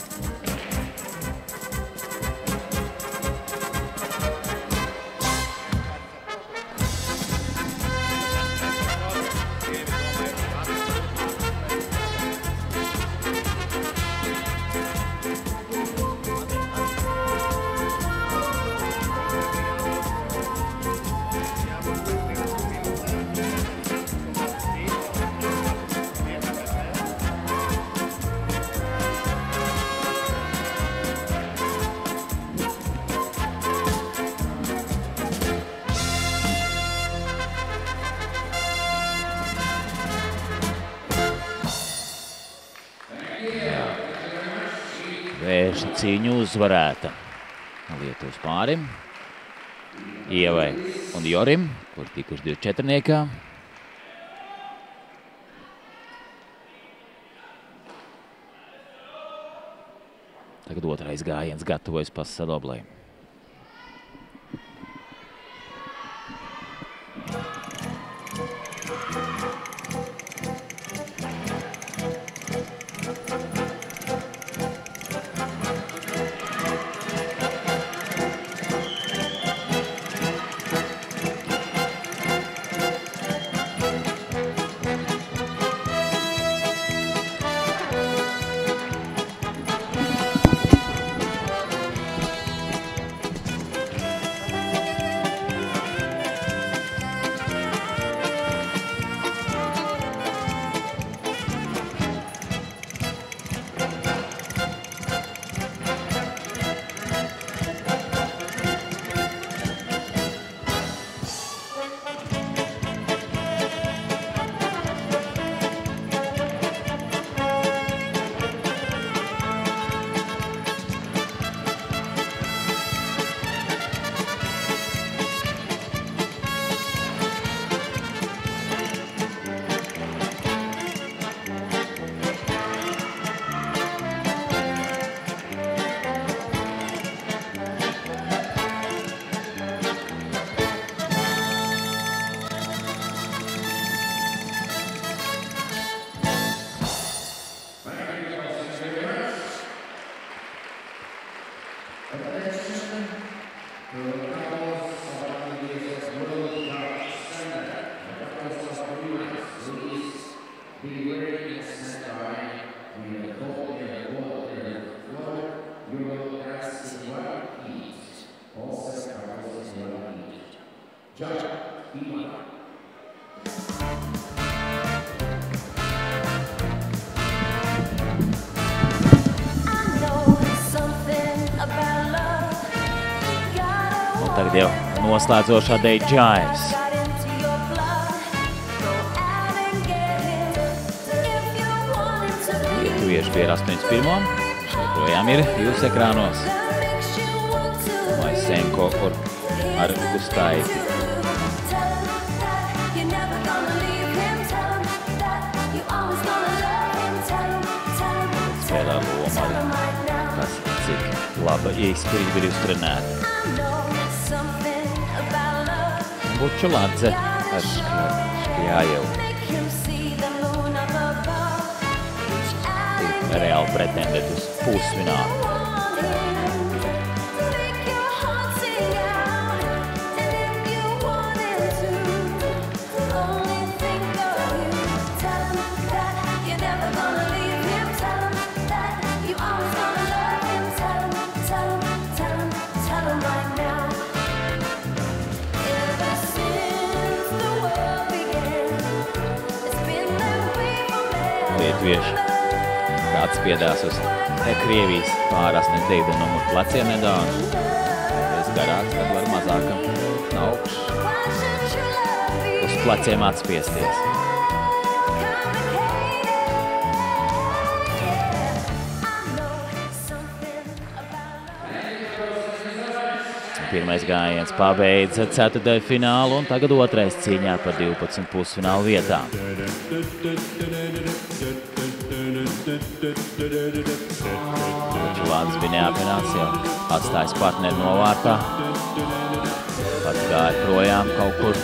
Vērša cīņu uzvarēta Lietuvas pārim, Ievai un Jorim, kur tikuši 24. Tagad otrais gājiens gatavojas Pasadoblī. Tad jau noslēdzošā Day Jives. Lietuvieši pie 81. Joprojām ir jūsu ekrānos. Maisenko ar Gustaiti. Spēlē loma arī tas, cik laba izpildi ir uztrenēta. Bučuladze ar Škļājevu. Reāli pretendēt uz pusfinālu. Lietuvieši kāds piedās uz Krievijas pār 89 numuru pleciem nedaudz. Es garāks, tad var mazākam augš uz pleciem atspiesties. Pirmais gājiens pabeidza ceturtdaļu finālu un tagad otrais cīņā par 12 pusfinālu vietām. Bučulādze bija neapvienāts, jau atstājis partneri novārtā. Pats gāja projām kaut kur.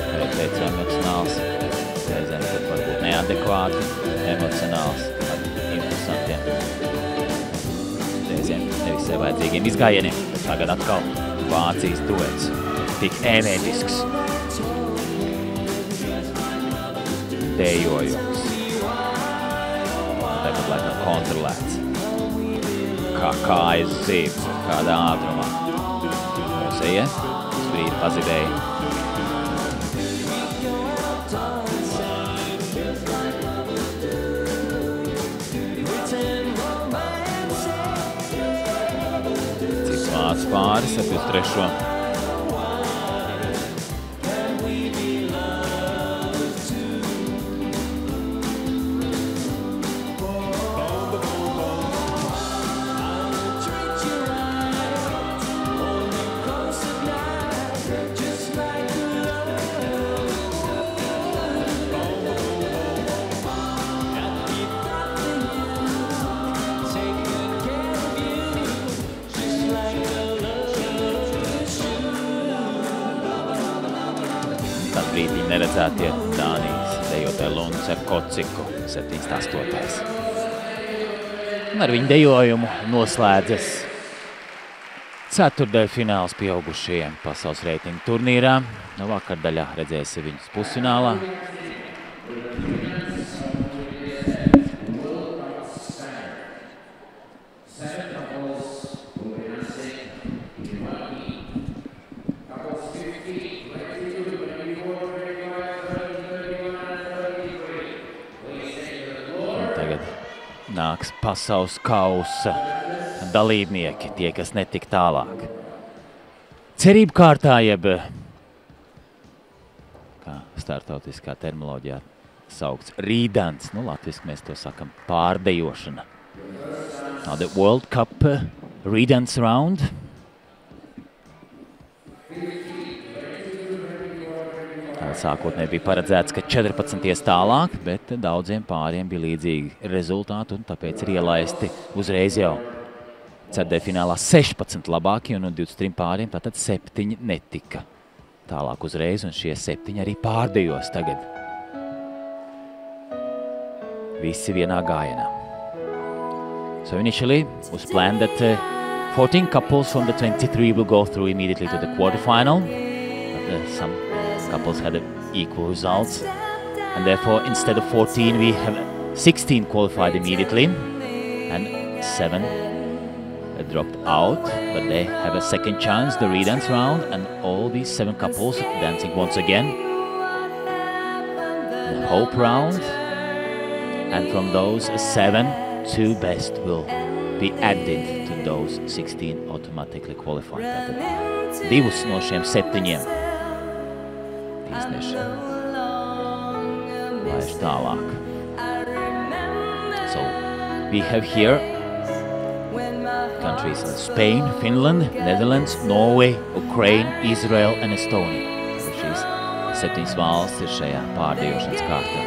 Arī teicu emocionāls. Reizēm tad varbūt neadekvāti emocionāls ar interesantiem. Reizēm nevisai vajadzīgiem izgājieniem. Tagad atkal Vācijas duets. Tik enerģisks. Dejojums. Tagad laikam kontrolēts. Kā kājas zīves, kādā ātrumā. Mūsēja, uz brīdi pazidēja. Cits vāc pāris ar 23. Neredzētie Dānijas dejotāji Lunds ar Kociku 78. Un ar viņu dejojumu noslēdzas ceturtdaļu fināls pieaugušajiem pasaules reitingu turnīrā. No vakardaļā redzēsi viņus pusfinālā. Nāks pasaules kausa dalībnieki, tie, kas netik tālāk. Cerību kārtā, jeb, kā startautiskā terminoloģijā saukts, rīdans, nu latviski mēs to sakam, pārdejošana. Now the World Cup rīdans round. Sākotnēji bija paredzēts, ka 14 ies tālāk, bet daudziem pāriem bija līdzīgi rezultāti un tāpēc ir ielaisti uzreiz jau. Ceturtdaļu finālā 16 labākie un no 23 pāriem tātad 7 netika tālāk uzreiz un šie 7 arī pārdejos tagad. Visi vienā gājienā. So initially it was planned that 14 couples from the 23 will go through immediately to the quarterfinal. But some couples had equal results, and therefore instead of 14 we have 16 qualified immediately and 7 dropped out, but they have a second chance, the redance round, and all these 7 couples dancing once again. The hope round, and from those 7, 2 best will be added to those 16 automatically qualified. Tātad divus no šiem 7 tiesneši vairs tālāk. So we have here countries in Spain, Finland, Netherlands, Norway, Ukraine, Israel and Estonia. Šīs 7 valstis ir šajā pārdījošanas kārtā.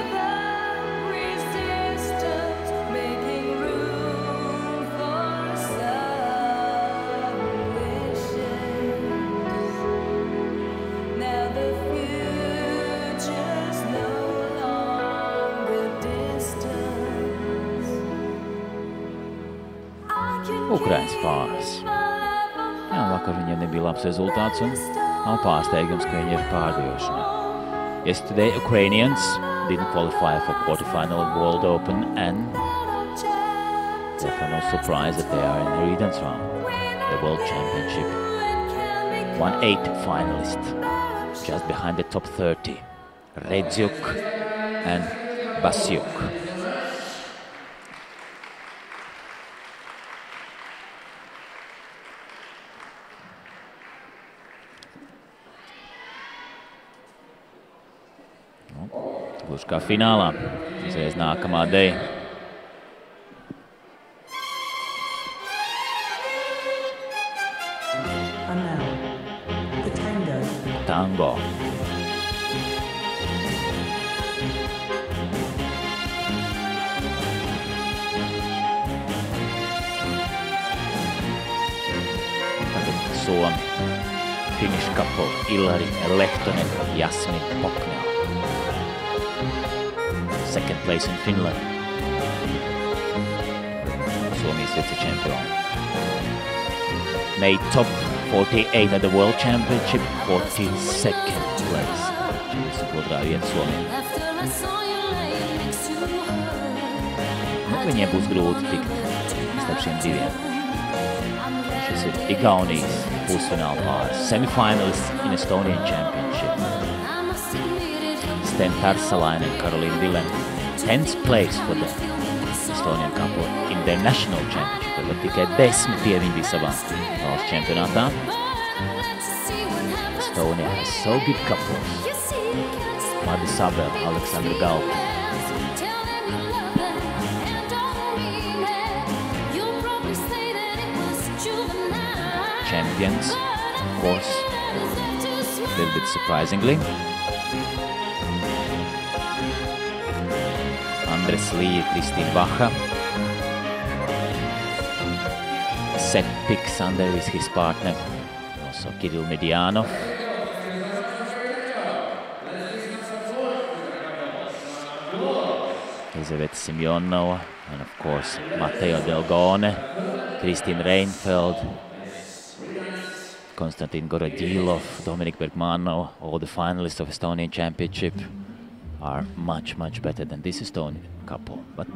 Ukrainas pāris. Jā, vakar viņiem nebija labs rezultāts un nav pārsteigums, ka viņi ir pārdījošanā. Yesterday, Ukrainians didn't qualify for quarterfinal of World Open and therefore no surprise that they are in the Riedens round, the World Championship. 1-8 finalist, just behind the top 30, Redziuk and Basiuk. Gluži kā finālā, uzreiz nākamā deja. And now, the tango. Tango. Tagad Suomi. Finnish couple Ilari Lehtonen, Jasmin Poknell. Second place in Finland. Suomi is vice-champion. Made top 48 at the World Championship, 42nd place. Šis ir otrā vieta Suomijai. Viņiem būs grūti tikt starp šiem diviem. Šis ir Igaunijas pusfināla pāris. Semifinalists in Estonian Championship. Sten Persalainen and Caroline Villen. 10th place for the Estonian couple in their national championship. Tad tikai 10 viņi bija savā valsts čempionātā. Estonia has so good couples. Madi Sabel, Aleksandra Galka. Champions, of course, a little bit surprisingly. Andres Lee, Kristīna Vaha. Sepp Picksander is his partner, also Kirill Medianov. Elizaveta Simjonova, and of course Matteo Delgone, Kristin Reinfeldt, Konstantin Gorodilov, Dominik Bergmanov, all the finalists of Estonian Championship are much better than this Estonian couple, but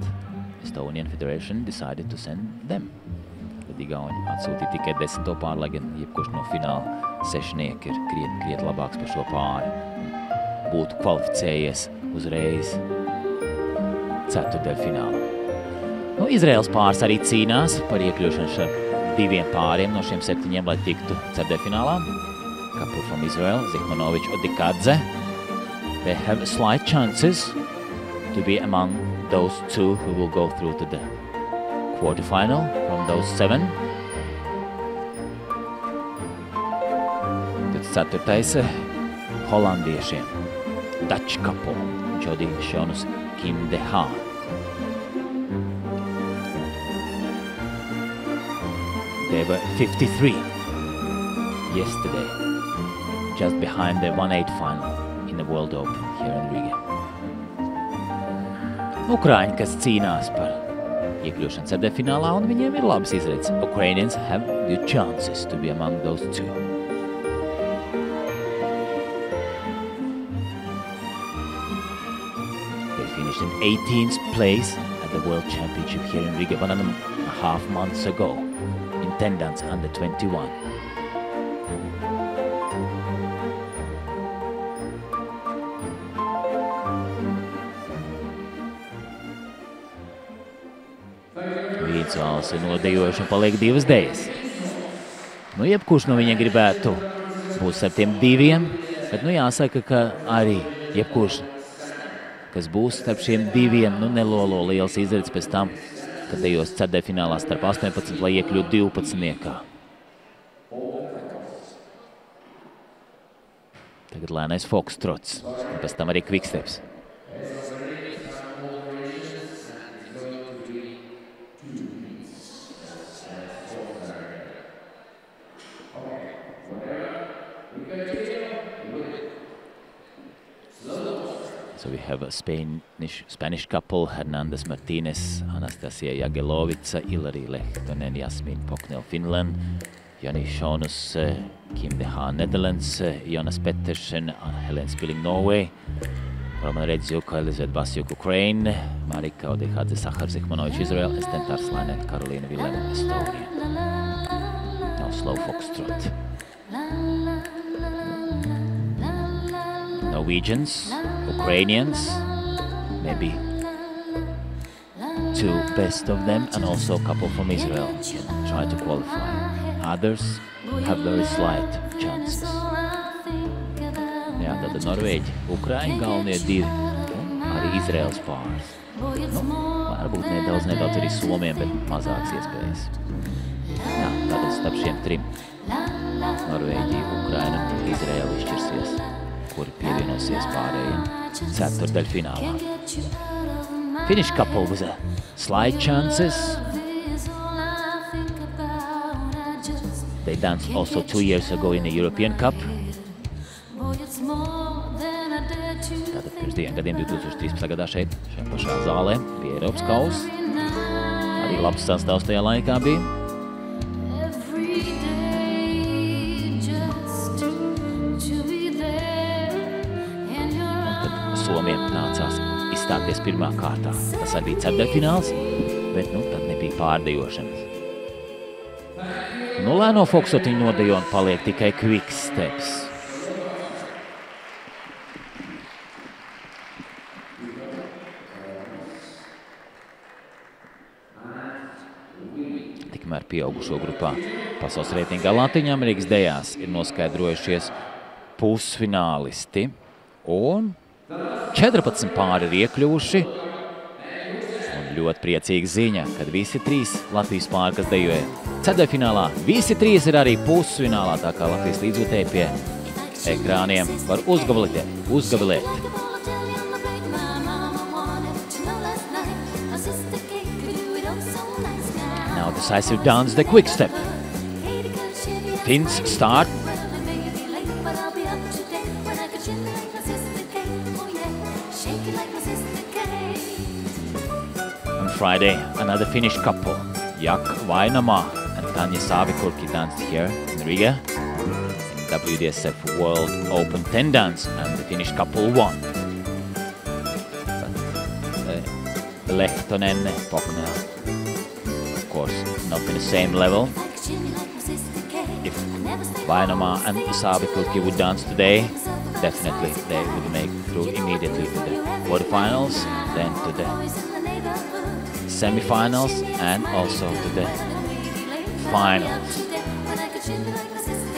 Estonian Federation decided to send them. Tad Igauni atsūtīja tikai 10. pāri, lai gan jebkurš no fināla sešnieki ir krietni labāks par šo pāri. Būtu kvalificējies uzreiz ceturtdaļfinālā. Nu, Izraels pāris arī cīnās par iekļūšanu ar 2 pāriem no šiem 7, lai tiktu ceturtdaļfinālā. Couple from Israel, Zichmanovic Odikadze. They have slight chances to be among those 2 who will go through to the quarterfinal from those 7. Tad 4. holandiešiem. Dutch couple, Jody Shonus, Kim De Haan. They were 53 yesterday, just behind the 1-8 final in the World Open here in Riga. Ukraiņi, kas cīnās par iekļūšanu ceturtdaļfinālā, un viņiem ir labas izredzes. Ukrainians have good chances to be among those 2. They finished in 18th place at the World Championship here in Riga 1.5 months ago in Tendance under 21. individuāls ir nodejojuši un paliek 2 dejas. Nu, jebkurš no viņa gribētu būt ar tiem 2, bet nu jāsaka, ka arī jebkurš, kas būs starp šiem 2, nu nelolo liels izredzes pēc tam, kad dejos ceturtfinālā starp 18, lai iekļūt 12. Tagad lēnais foxtrots, un pēc tam arī quicksteps. So we have a Spanish couple, Hernandez Martinez, Anastasia Jagelovica, Ilari Lehtonen, Jasmin Poknell, Finland, Jani Schonus, Kim de Haan, Netherlands, Jonas Pettersen, Helen Spilling, Norway, Roman Redziuk, Elizabeth Basiuk, Ukraine, Marika Odehadze, Sachar Zikhmanovic, Israel, Esten Tarslainen, Karolina Villem, Estonia. Now slow foxtrot. Norwegians, Ukrainians, maybe 2 best of them, and also a couple from Israel can try to qualify. Others have very slight chances. Jā, tad Norvēģi, Ukraiņi galvenie 2, arī Izraels pāris. Nu, varbūt nedaudz arī Somiem, bet mazāks iespējas. Jā, tātad starp šiem 3 Norvēģi, Ukraina un Izraela izšķirsies, kuri pievienosies pārējiem ceturtdaļfinālā. Finnish couple with a slight chances. They danced also 2 years ago in the European Cup. Tātad pirms 2 gadiem 2013. gadā šeit, šajā pašā zālē, bija Eiropas kausa. Arī labs sastāvs tajā laikā bija. Somiem nācās izstāties pirmā kārtā. Tas arī bija ceturtdaļfināls, bet nu tad nebija pārdejošanas. Nu, lēno foxtrotiņu nodejo un paliek tikai quicksteps. Tikmēr pieaugušo grupā pasaules reitingā Latvijas dejās ir noskaidrojušies pusfinālisti un 14 pāri ir iekļuvuši. Un ļoti priecīga ziņa, kad visi 3 Latvijas pāri, kas dejoja ceturtdaļfinālā, visi 3 ir arī pusfinālā, tā kā Latvijas līdzjutēji pie ekrāniem var uzgavilēt. Now decisive dance, the quick step. Finns start. On Friday, another Finnish couple, Jak Vainama and Tanja Savikurki danced here in Riga in WDSF World Open 10 dance, and the Finnish couple won. But Lehtonen, Poknell, of course, not in the same level. If Vainama and Savikurki would dance today, definitely they would make through immediately to the quarterfinals, then to the semi-finals, and also to the finals.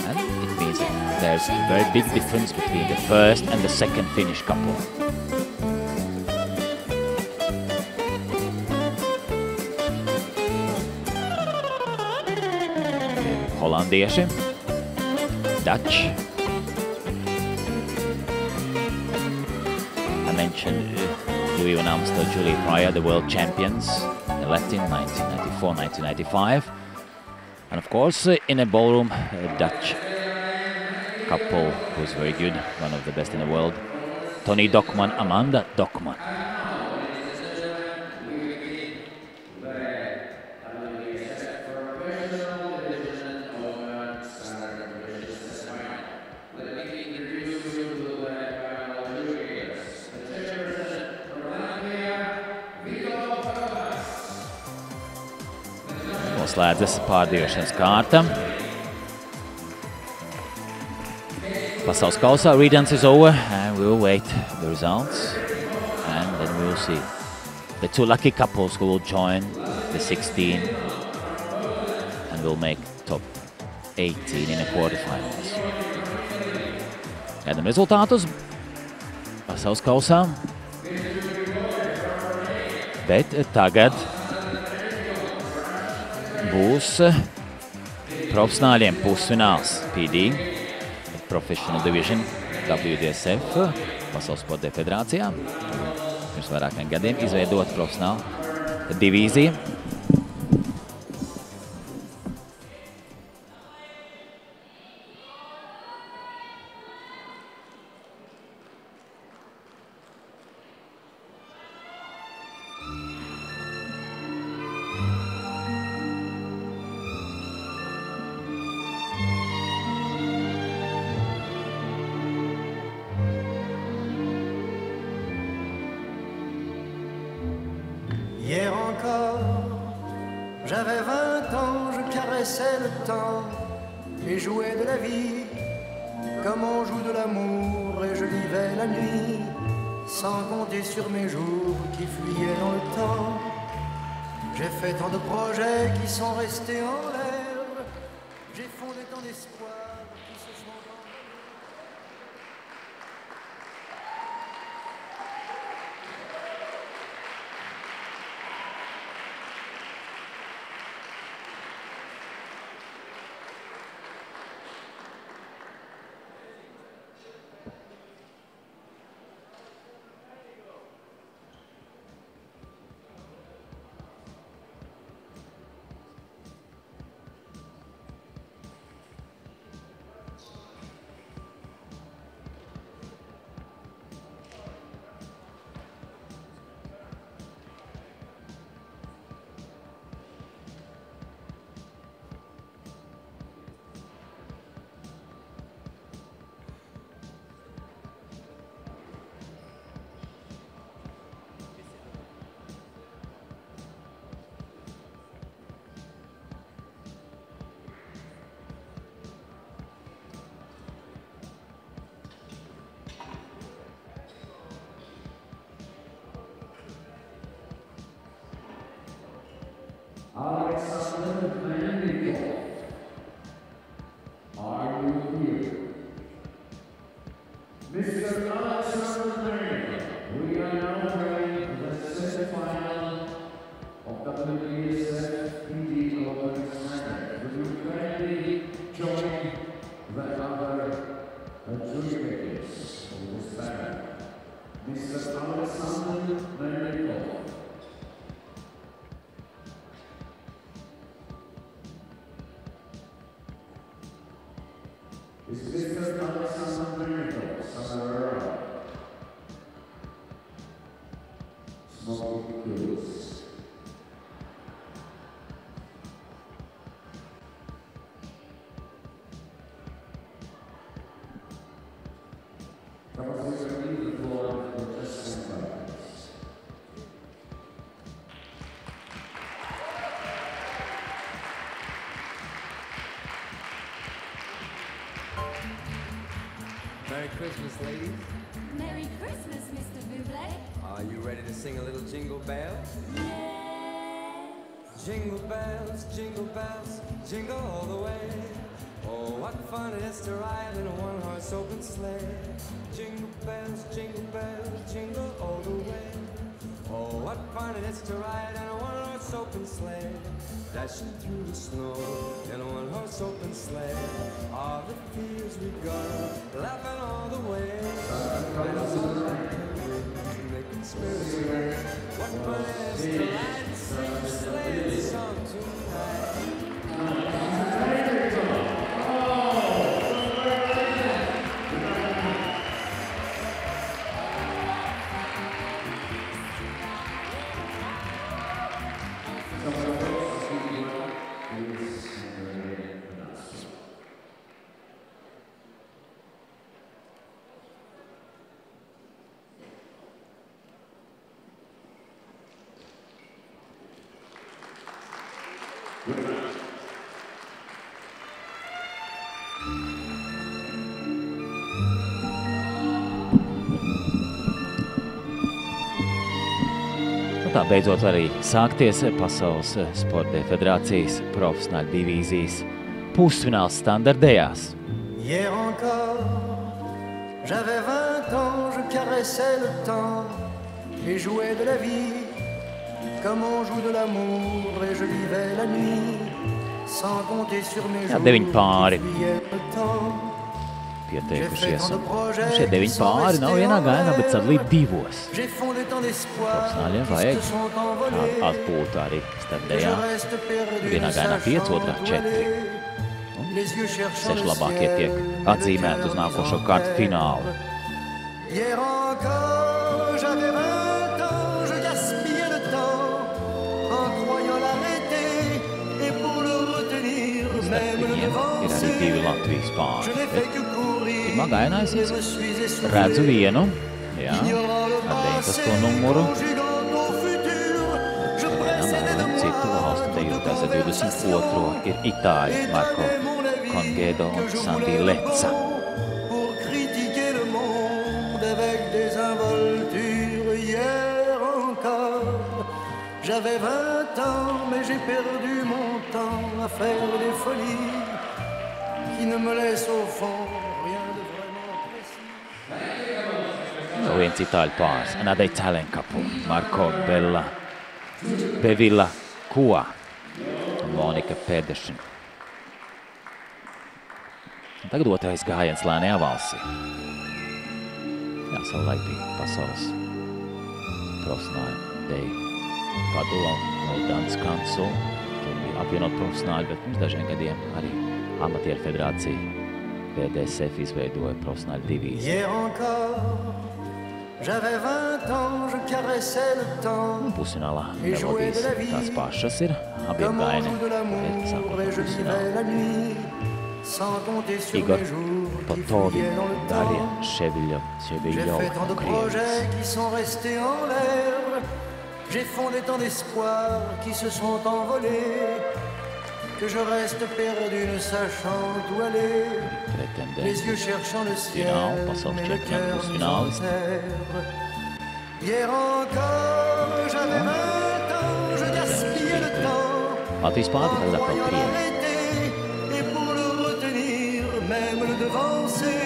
And it means that there's a very big difference between the first and the second Finnish couple. Hollandieši, Dutch. I mentioned Louis van Amstel, Julie Pryor, the world champions, elect in 1994, 1995. And of course, in a ballroom, a Dutch couple who's very good, one of the best in the world, Tony Dokman, Amanda Dokman. Slēdzas pārdejošanas kārta. Pasaules kausā redance is over, and we'll wait the results, and then we'll see the 2 lucky couples who will join the 16 and will make top 18 in the quarterfinals. Gaidām rezultātus pasaules kausā, bet tagad būs profesionāļiem pusfināls PD, Professional Division, WDSF, Pasaules sporta federācijā. Pirms vairākiem gadiem izveidot profesionālu divīziju. Hier encore, j'avais 20 ans, je caressais le temps et jouais de la vie comme on joue de l'amour, et je vivais la nuit sans compter sur mes jours qui fuyaient dans le temps. J'ai fait tant de projets qui sont restés en l'air, j'ai fondé tant d'espoirs qui se sont endormis. Alexander Melnikov, are you here? Mr. Alexander Melnikov, we are now playing the semi-final of WDSF PD Open Standard. Will you kindly join the other adjudicators of this panel? Mr. Alexander Melnikov. Is Mr. Alexander Melnikov somewhere around? Smoking goods. Thomas, we will leave the floor for just 1 minute. Merry Christmas, ladies. Merry Christmas, Mr. Bublé. Are you ready to sing a little jingle bells? Yes. Jingle bells, jingle all the way. Oh, what fun it is to ride in a one-horse open sleigh. Jingle bells, jingle all the way. Oh, what fun it is to ride in a one-horse open sleigh. Dashing through the snow in a one-horse open sleigh. All the fields we go, laughing all the way. Making spirits ring. What fun it is to ride and sing a sleigh song tonight. tā beidzot arī sākties Pasaules sporta federācijas profesionāļu divīzijas pusfināls standartējās. Hier encore, j'avais 20 ans, je caressais le temps et jouais de la vie comme on joue de l'amour et je vivais la nuit sans compter sur mes jours. 9 pāri j'oubliais le temps. pieteikušies. Šie 9 pāri nav vienā gainā, bet sadalīt 2. J'ai fondé tant d'espoir Profesionāļiem qui vajag se sont envolés. atpūtu arī Je standardējā. reste perdu, Vienā ne gainā 5, sachant otrā où 4. aller. Les yeux cherchant 6 le labākie ciel, tiek le atzīmēti uz cœur nākošo mis en kārtu terre. finālu. Hier encore, j'avais 20 ans, je gaspillais le temps en croyant l'arrêter et pour le retenir, même le Viņiem ir arī devancer. 2 Latvijas Je pāri. n'ai fait que courir Pirmā gainā es et me suis essoufflé. redzu vienu, jā, Ignorant le ar passé, 19. numuru. conjuguant au futur, je Gainām précédais de vērojam citu valstu dejotājs ar 22. ir Itāļi Marko Congedo un Sandy Lecca. pour critiquer le monde avec des involtures. Hier encore, j'avais 20 ans, mais j'ai perdu mon temps à faire des folies qui ne me laissent au fond rien de vraiment précis. Vēl viens itāļu pāris, another Italian couple, Marko Bevilla Kua un Monika Pedersen. Un tagad otrais gājiens lēnajā valsī. Jā, savulaik bija pasaules profesionāļu deju padula no Dance Council. Tur bija apvienot profesionāļi, bet pirms dažiem gadiem arī amatieru federācija PDSF izveidoja profesionāļu divīziju. Hier encore, j'avais 20 ans, je caressais le temps Pusfinālā melodijas tās pašas ir, abiem comme on gaini joue de ir l'amour sākot et je vivais pusfinālu. la nuit sans compter sur Igor les jours qui Potovi, fuyaient dans le Darja temps. J'ai Ševiļova fait tant de un Krievijas. projets qui sont restés en l'air. J'ai fondé tant d'espoirs qui se sont envolés que je reste perdu ne sachant où aller. Les yeux cherchant le ciel, Pasaules mais le čempionu cœur mis en pusfinālisti. terre. Hier encore, j'avais 20 ans, je gaspillais le temps Latvijas pāri tagad atkal croyant Krievi. l'arrêter et pour le retenir, même le devancer.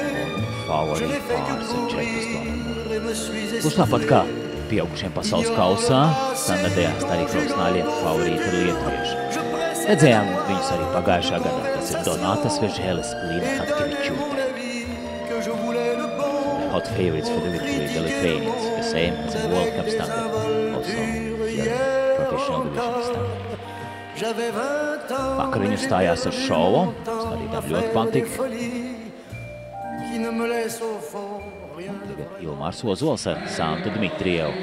Je Favorīti n'ai fait que pāris un 4. courir et me suis Kurš tāpat kā essoufflé. pieaugušiem pasaules kausā, standartējās arī profesionāļiem favorīti ir lietuvieši. Redzējām viņus arī pagājušā gadā. Tas ir Donatas Vežēlis, Līna Hatkevičūte. Hot favorites for the victory, the Lithuanians, the same as in World Cup standard, also here professional division standard. Vakar viņi stājās ar šovu, skatītām ļoti patika. Tagad Ilmārs Ozols ar Santu Dmitrievu,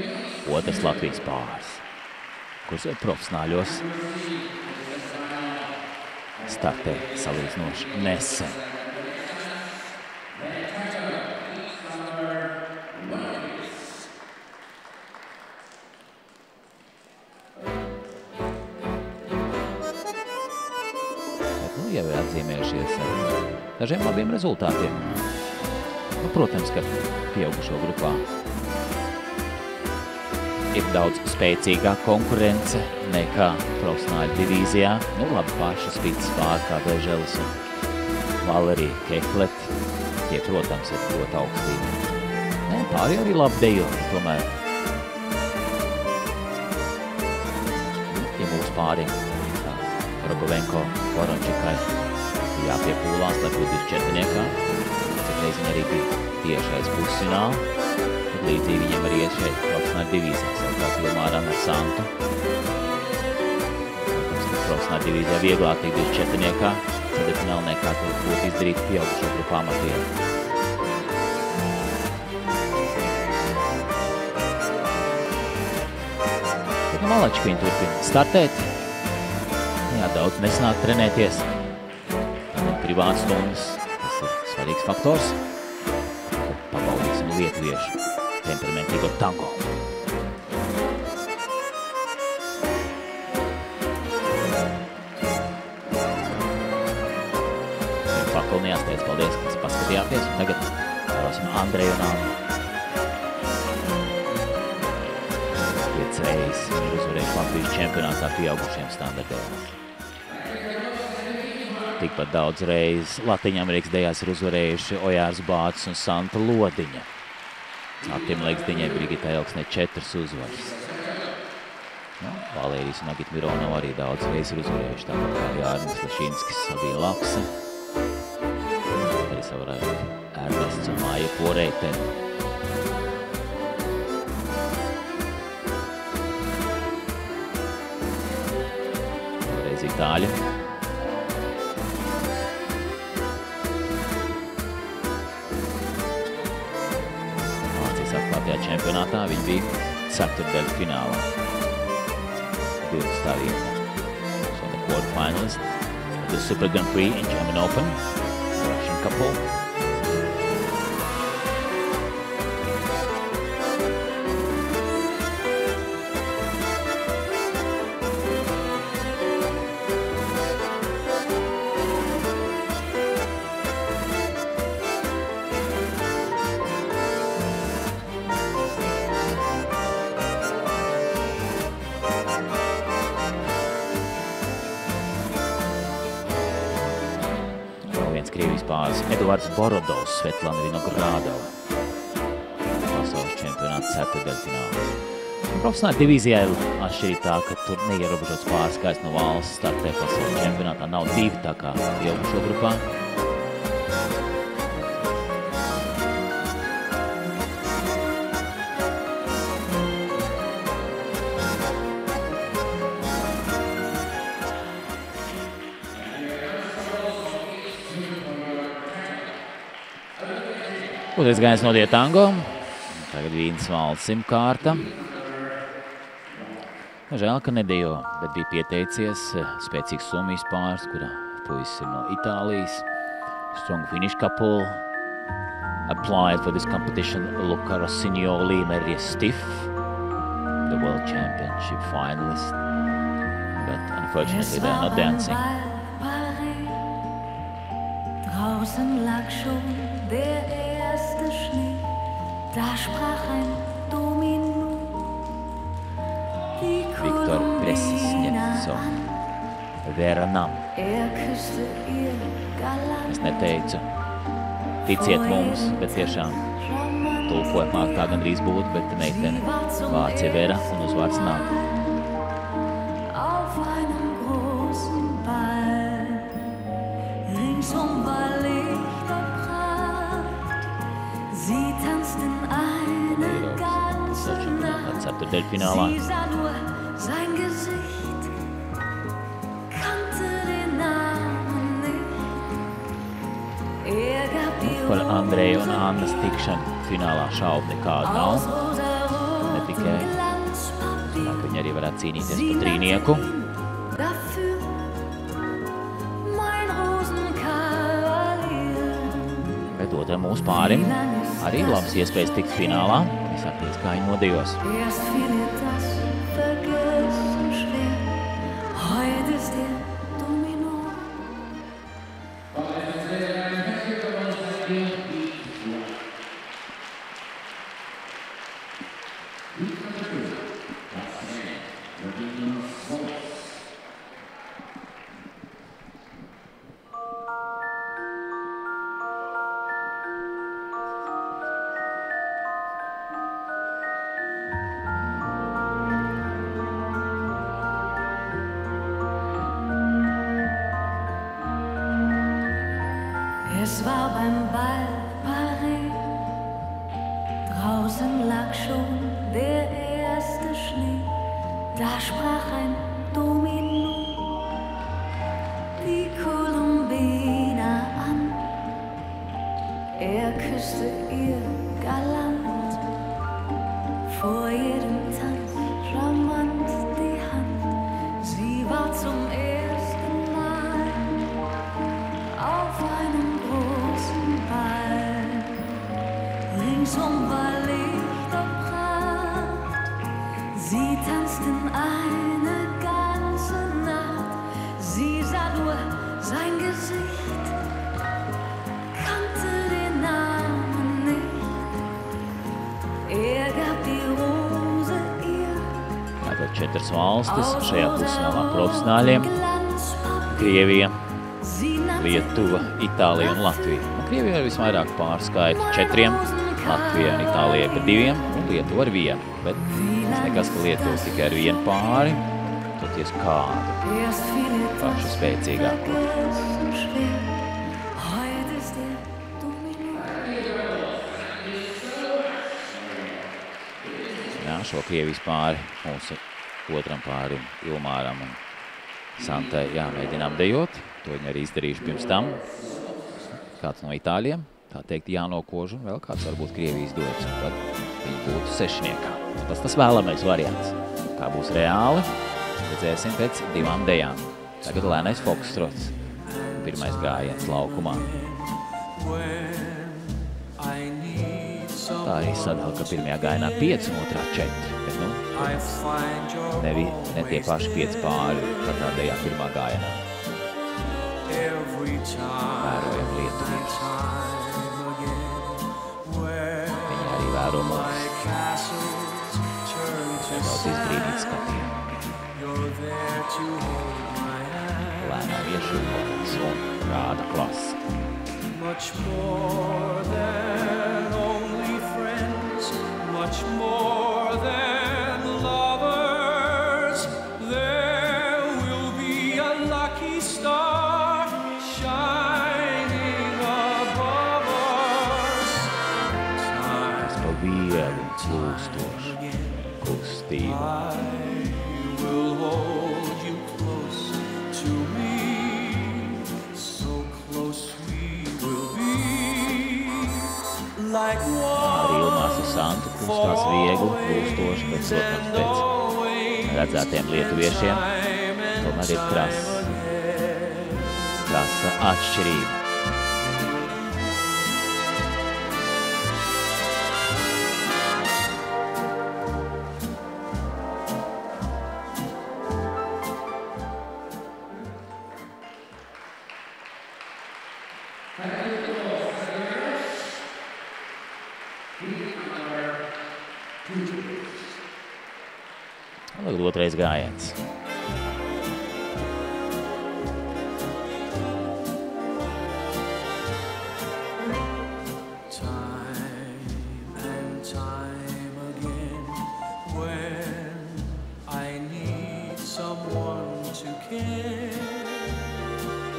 otrs Latvijas pāris, kurš ir profesionāļos startē salīdzinoši nesen. Jau ir atzīmējušies ar dažiem labiem rezultātiem. Protams, ka pieaugušo grupā ir daudz spēcīgāka konkurence nekā profesionāļu divīzijā. Labi pašas vidas pāri kā Veželis un Valerija Kekleti. Tie, protams, ir ļoti augstīgi. Pāri arī labi dejo, tomēr. Ja mūsu pāriem Rogovenko, Vorončikai jāpiepūlās, lai būtu 24. Citreiz viņi arī bija tiešais pusfināli. Tad līdzīgi viņam arī iet šeit profesionāļu divīzijā. Savukārt Ilmāram ar Santu. Profesionāļu divīzijā vieglāk tiek 24. Ceturtfinālniekā to būtu izdarīt pieaugušo grupu amatieru. Bet malači, ka viņi turpina startēt. Jā, daudz nesanāk trenēties. Privātas stundas, tas ir svarīgs faktors. Pabaudīsim lietuviešu temperamentīgo tango. Pakalnījās, teicu paldies, ka paskatījāties. Un tagad vērosim Andreju un Annu. reizes viņi ir uzvarējuši Latvijas čempionātā pieaugušiem standartos. Tikpat daudz reizes Latviņamerikas dejās ir uzvarējuši Ojārs Bācis un Santa Lodiņa. Atimlaiks diņai Brigitai Elksnei 4 uzvaras. Valērijas un Agita Mironova arī daudz reizes ir uzvarējuši, tāpat kā Jārnis Lešinskis, Sabīna Laksa. Arī savarēja Ernests un Māja Poreite. Vēlreiz itāļi. Vācijas atklātajā čempionātā viņi bija ceturtdaļu finālā. 20. vieta. So the quarterfinalist of the Super Grand Prix in German Open, the Russian couple. Krievijas pāris Eduards Borodovs, Svetlana Vinogradova. Pasaules čempionāta ceturtdaļfināls. Profesionāla divīzijā ir atšķirīga tā, ka tur neierobežots pārskaists no valsts startē pasaules čempionātā. Nav 2 tā kā pieaugušo grupā. Otrais gājiens nodiet tango. Tagad Vīnas valsim kārta. Žēl, ka nedejo, bet bija pieteicies spēcīgs Somijas pāris, kurā puisis ir no Itālijas. Strong Finnish couple applied for this competition. Luca Rossignoli, Merje Stiff, the World Championship finalist. But unfortunately they are not dancing. Draußen lag schon der erste Schnee, da sprach ein Domino die Columbina an. Er küsste ihr galant. Es neteicu, ticiet mums, bet tiešām tulkojumā tā gandrīz būtu, bet meitene vārds ir Vera un uzvārds Nam. Auf einem großen Ball, ringsum war sie tanzten eine ganze Nacht. Sie sah nur sein Gesicht, kannte den Namen nicht. Er gab die Par Andreju un Annas tikšanu finālā šaubu nekādu nav. Ne tikai tā, ka viņi arī varētu cīnīties par trīnieku. Bet otram mūsu pārim arī labas iespējas tikt finālā. Visāties kā viņi nodījos. Es war beim Ballparade, draußen lag schon der erste Schnee, da sprach ein Domino die Columbina an. Er küsste ihr galant, vor jedem Tanz charmant die Hand. Sie war zum ersten Mal auf einem großen Ball. Ringsum war Licht und Pracht. Sie tanzten eine ganze Nacht. Sie sah nur sein Gesicht, kannte den Namen nicht. Er gab die Rose ihr, 4 valstis šajā pusfinālā profesionāļiem. Krievija, Lietuva, Itālija un Latvija. Krievija ar visvairāk pārskaitu 4, Latvija un Itālija pa 2 un Lietuva ar 1. Bet tas nekas, ka Lietuva tikai ar 1 pāri, toties kādu pašu spēcīgāko. Jā, šo Krievijas pāri mūsu otram pārim Ilmāram un Santai jāmēģinām dejot. To viņi arī izdarījuši pirms tam. Kāds no Itāļiem, tā teikt, jānokož un vēl kāds varbūt Krievijas dots. Un tad viņi būtu sešniekā. Tas vēlamais variants. Kā būs reāli, redzēsim pēc 2 dejām. Tagad lēnais fokustrots. Pirmais gājiens laukumā. Tā arī sadala, ka pirmajā gājienā 5 un otrā 4. Bet, ne tie paši 5 pāri katrā dejā pirmā gājienā. Vērojam lietuviešus. Viņi arī vēro mūs. Nedaudz izbrīnīt skatījumu. Lēnām iešūkotas un rāda klasi. Much more than only friends, much more than lovers, there will be a lucky star shining above us. Es pa vielu plūstošu kustību. I will hold you close to me, so close we will be, like Arī Ilmārs ar Santu kustās viegli, plūstoši, bet, protams, pēc redzētiem lietuviešiem tomēr ir krasa atšķirība. Tagad otrais gājiens.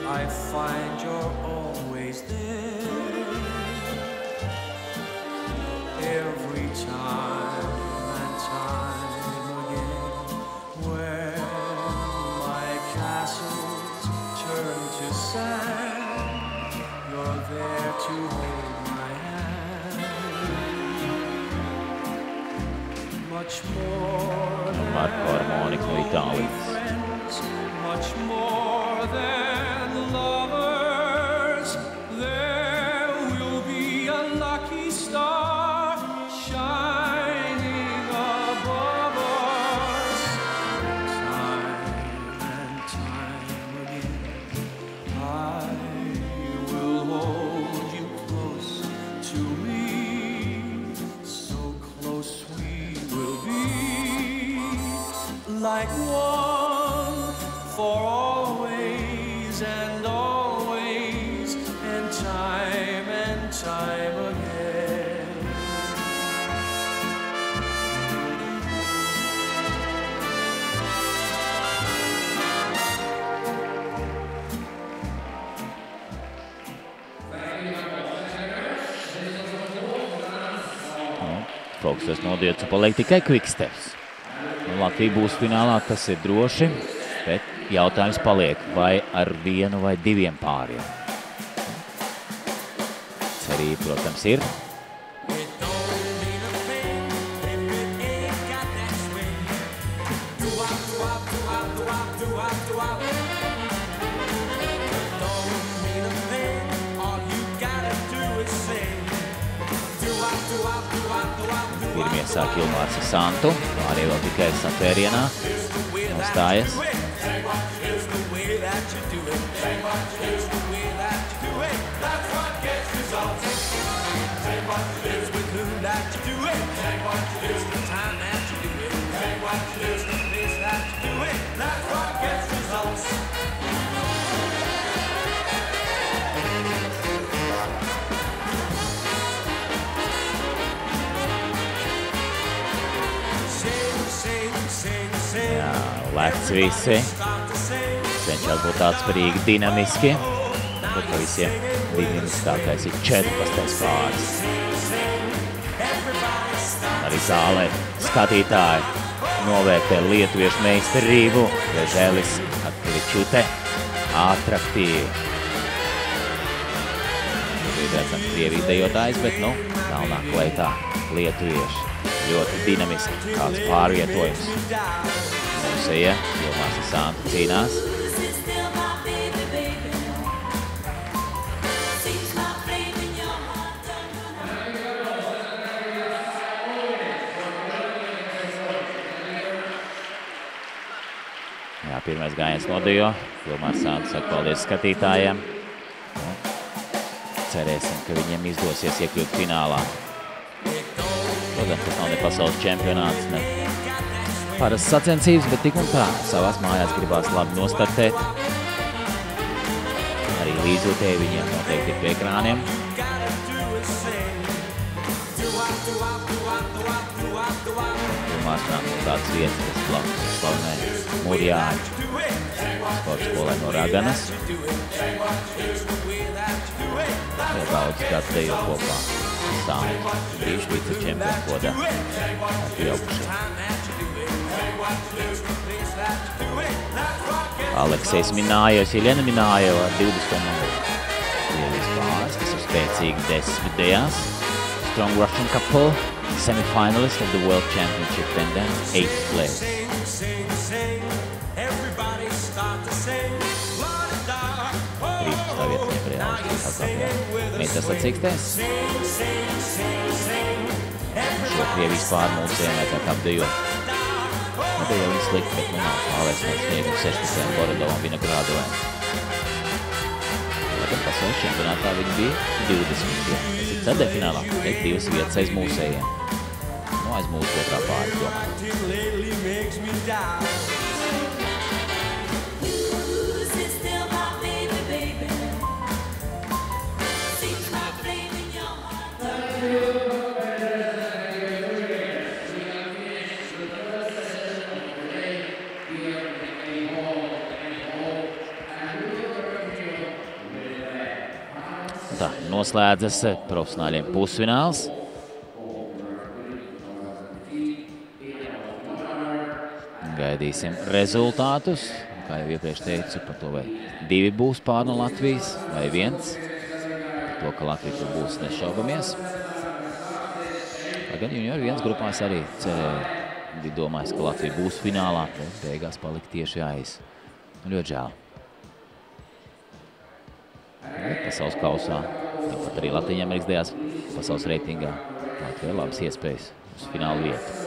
I find you're always there. Every time and time again, when my castles turn to sand, you're there to hold my hand. Much more than Marko Armonika no Itālijas. friends, much more than lovers, there will be a lucky star shining above us. Time and time again, I will hold you close to me, so close we will be, like one for always and always and time again. Fokusas nodieca paliek tikai Quicksteps. Latvija būs finālā, tas ir droši, bet jautājums paliek, vai ar 1 vai 2 pāriem. Cerība, protams, ir. Pirmie sāk Ilmārs ar Santu, arī vēl tikai satvērienā nostājas. Time that you do it. Slēgts visi. Cenšās būt atspērīgi, dinamiski. Bet pa visiem dinamiskākais ir 14. pāris. Arī zālē skatītāji novērtē lietuviešu meistarību. Vežēlis Atkevičute atraktīvi. Šobrīd redzam Krievijas dejotājs, bet galvenā kleitā lietuvieši. Ļoti dinamiski kāds pārvietojums. Mūsija, Ilmāsa Santa cīnās. Jā, pirmais gājiens nodejo. Ilmārs Santa saka paldies skatītājiem. Cerēsim, ka viņiem izdosies iekļūt finālā. Protams, tas nav ne pasaules čempionāts, ne parastas sacensības, bet tik un tā savās mājās gribās labi nostartēt. Arī līdzjūtēji viņiem noteikti ir pie ekrāniem. Ilmārs nāk no tādas vietas, kas blakus slavnē Murjāņu sporta skolai no Raganas. Jau daudz gadu dejo kopā. Sāņu brīvš vicečempionu godā ar pieaugušiem. Aleksejs Minājevs, Jeļena Minājeva ar 20 numuru. Krievijas pāris, kas ir spēcīgi 10 dejās. Strong Russian couple, semi-finalist of the World Championship and then 8th place. 13. vieta viņam arī Austrijas atkāpjā. Meitas sacīkstēs. Šo Krievijas pāri mūsiem vajadzētu apdejot. Nebija jau viņi slikti, bet nav pārlēs no sniegumu 16. Borodovam Vinogradovai. Gan pasaules čempionātā viņi bija 20. Tas ir ceturtfinālā, bet 2 vietas aiz mūsējiem. Aiz mūsu otrā pāri, domāju. Tā, noslēdzas profesionāļiem pusfināls. Gaidīsim rezultātus. Kā jau iepriekš teicu, par to vai 2 būs pār no Latvijas, vai 1. Par to, ka Latvija tur būs, nešaubamies. Gan juniori 1 grupās arī cerēja. Bija domājis, ka Latvija būs finālā, bet beigās palika tieši aiz. Ļoti žēl. Pasaules kausā, tāpat arī Latvijas Amerikas dejās pasaules reitingā. Latvija ir labas iespējas uz finālu vietu.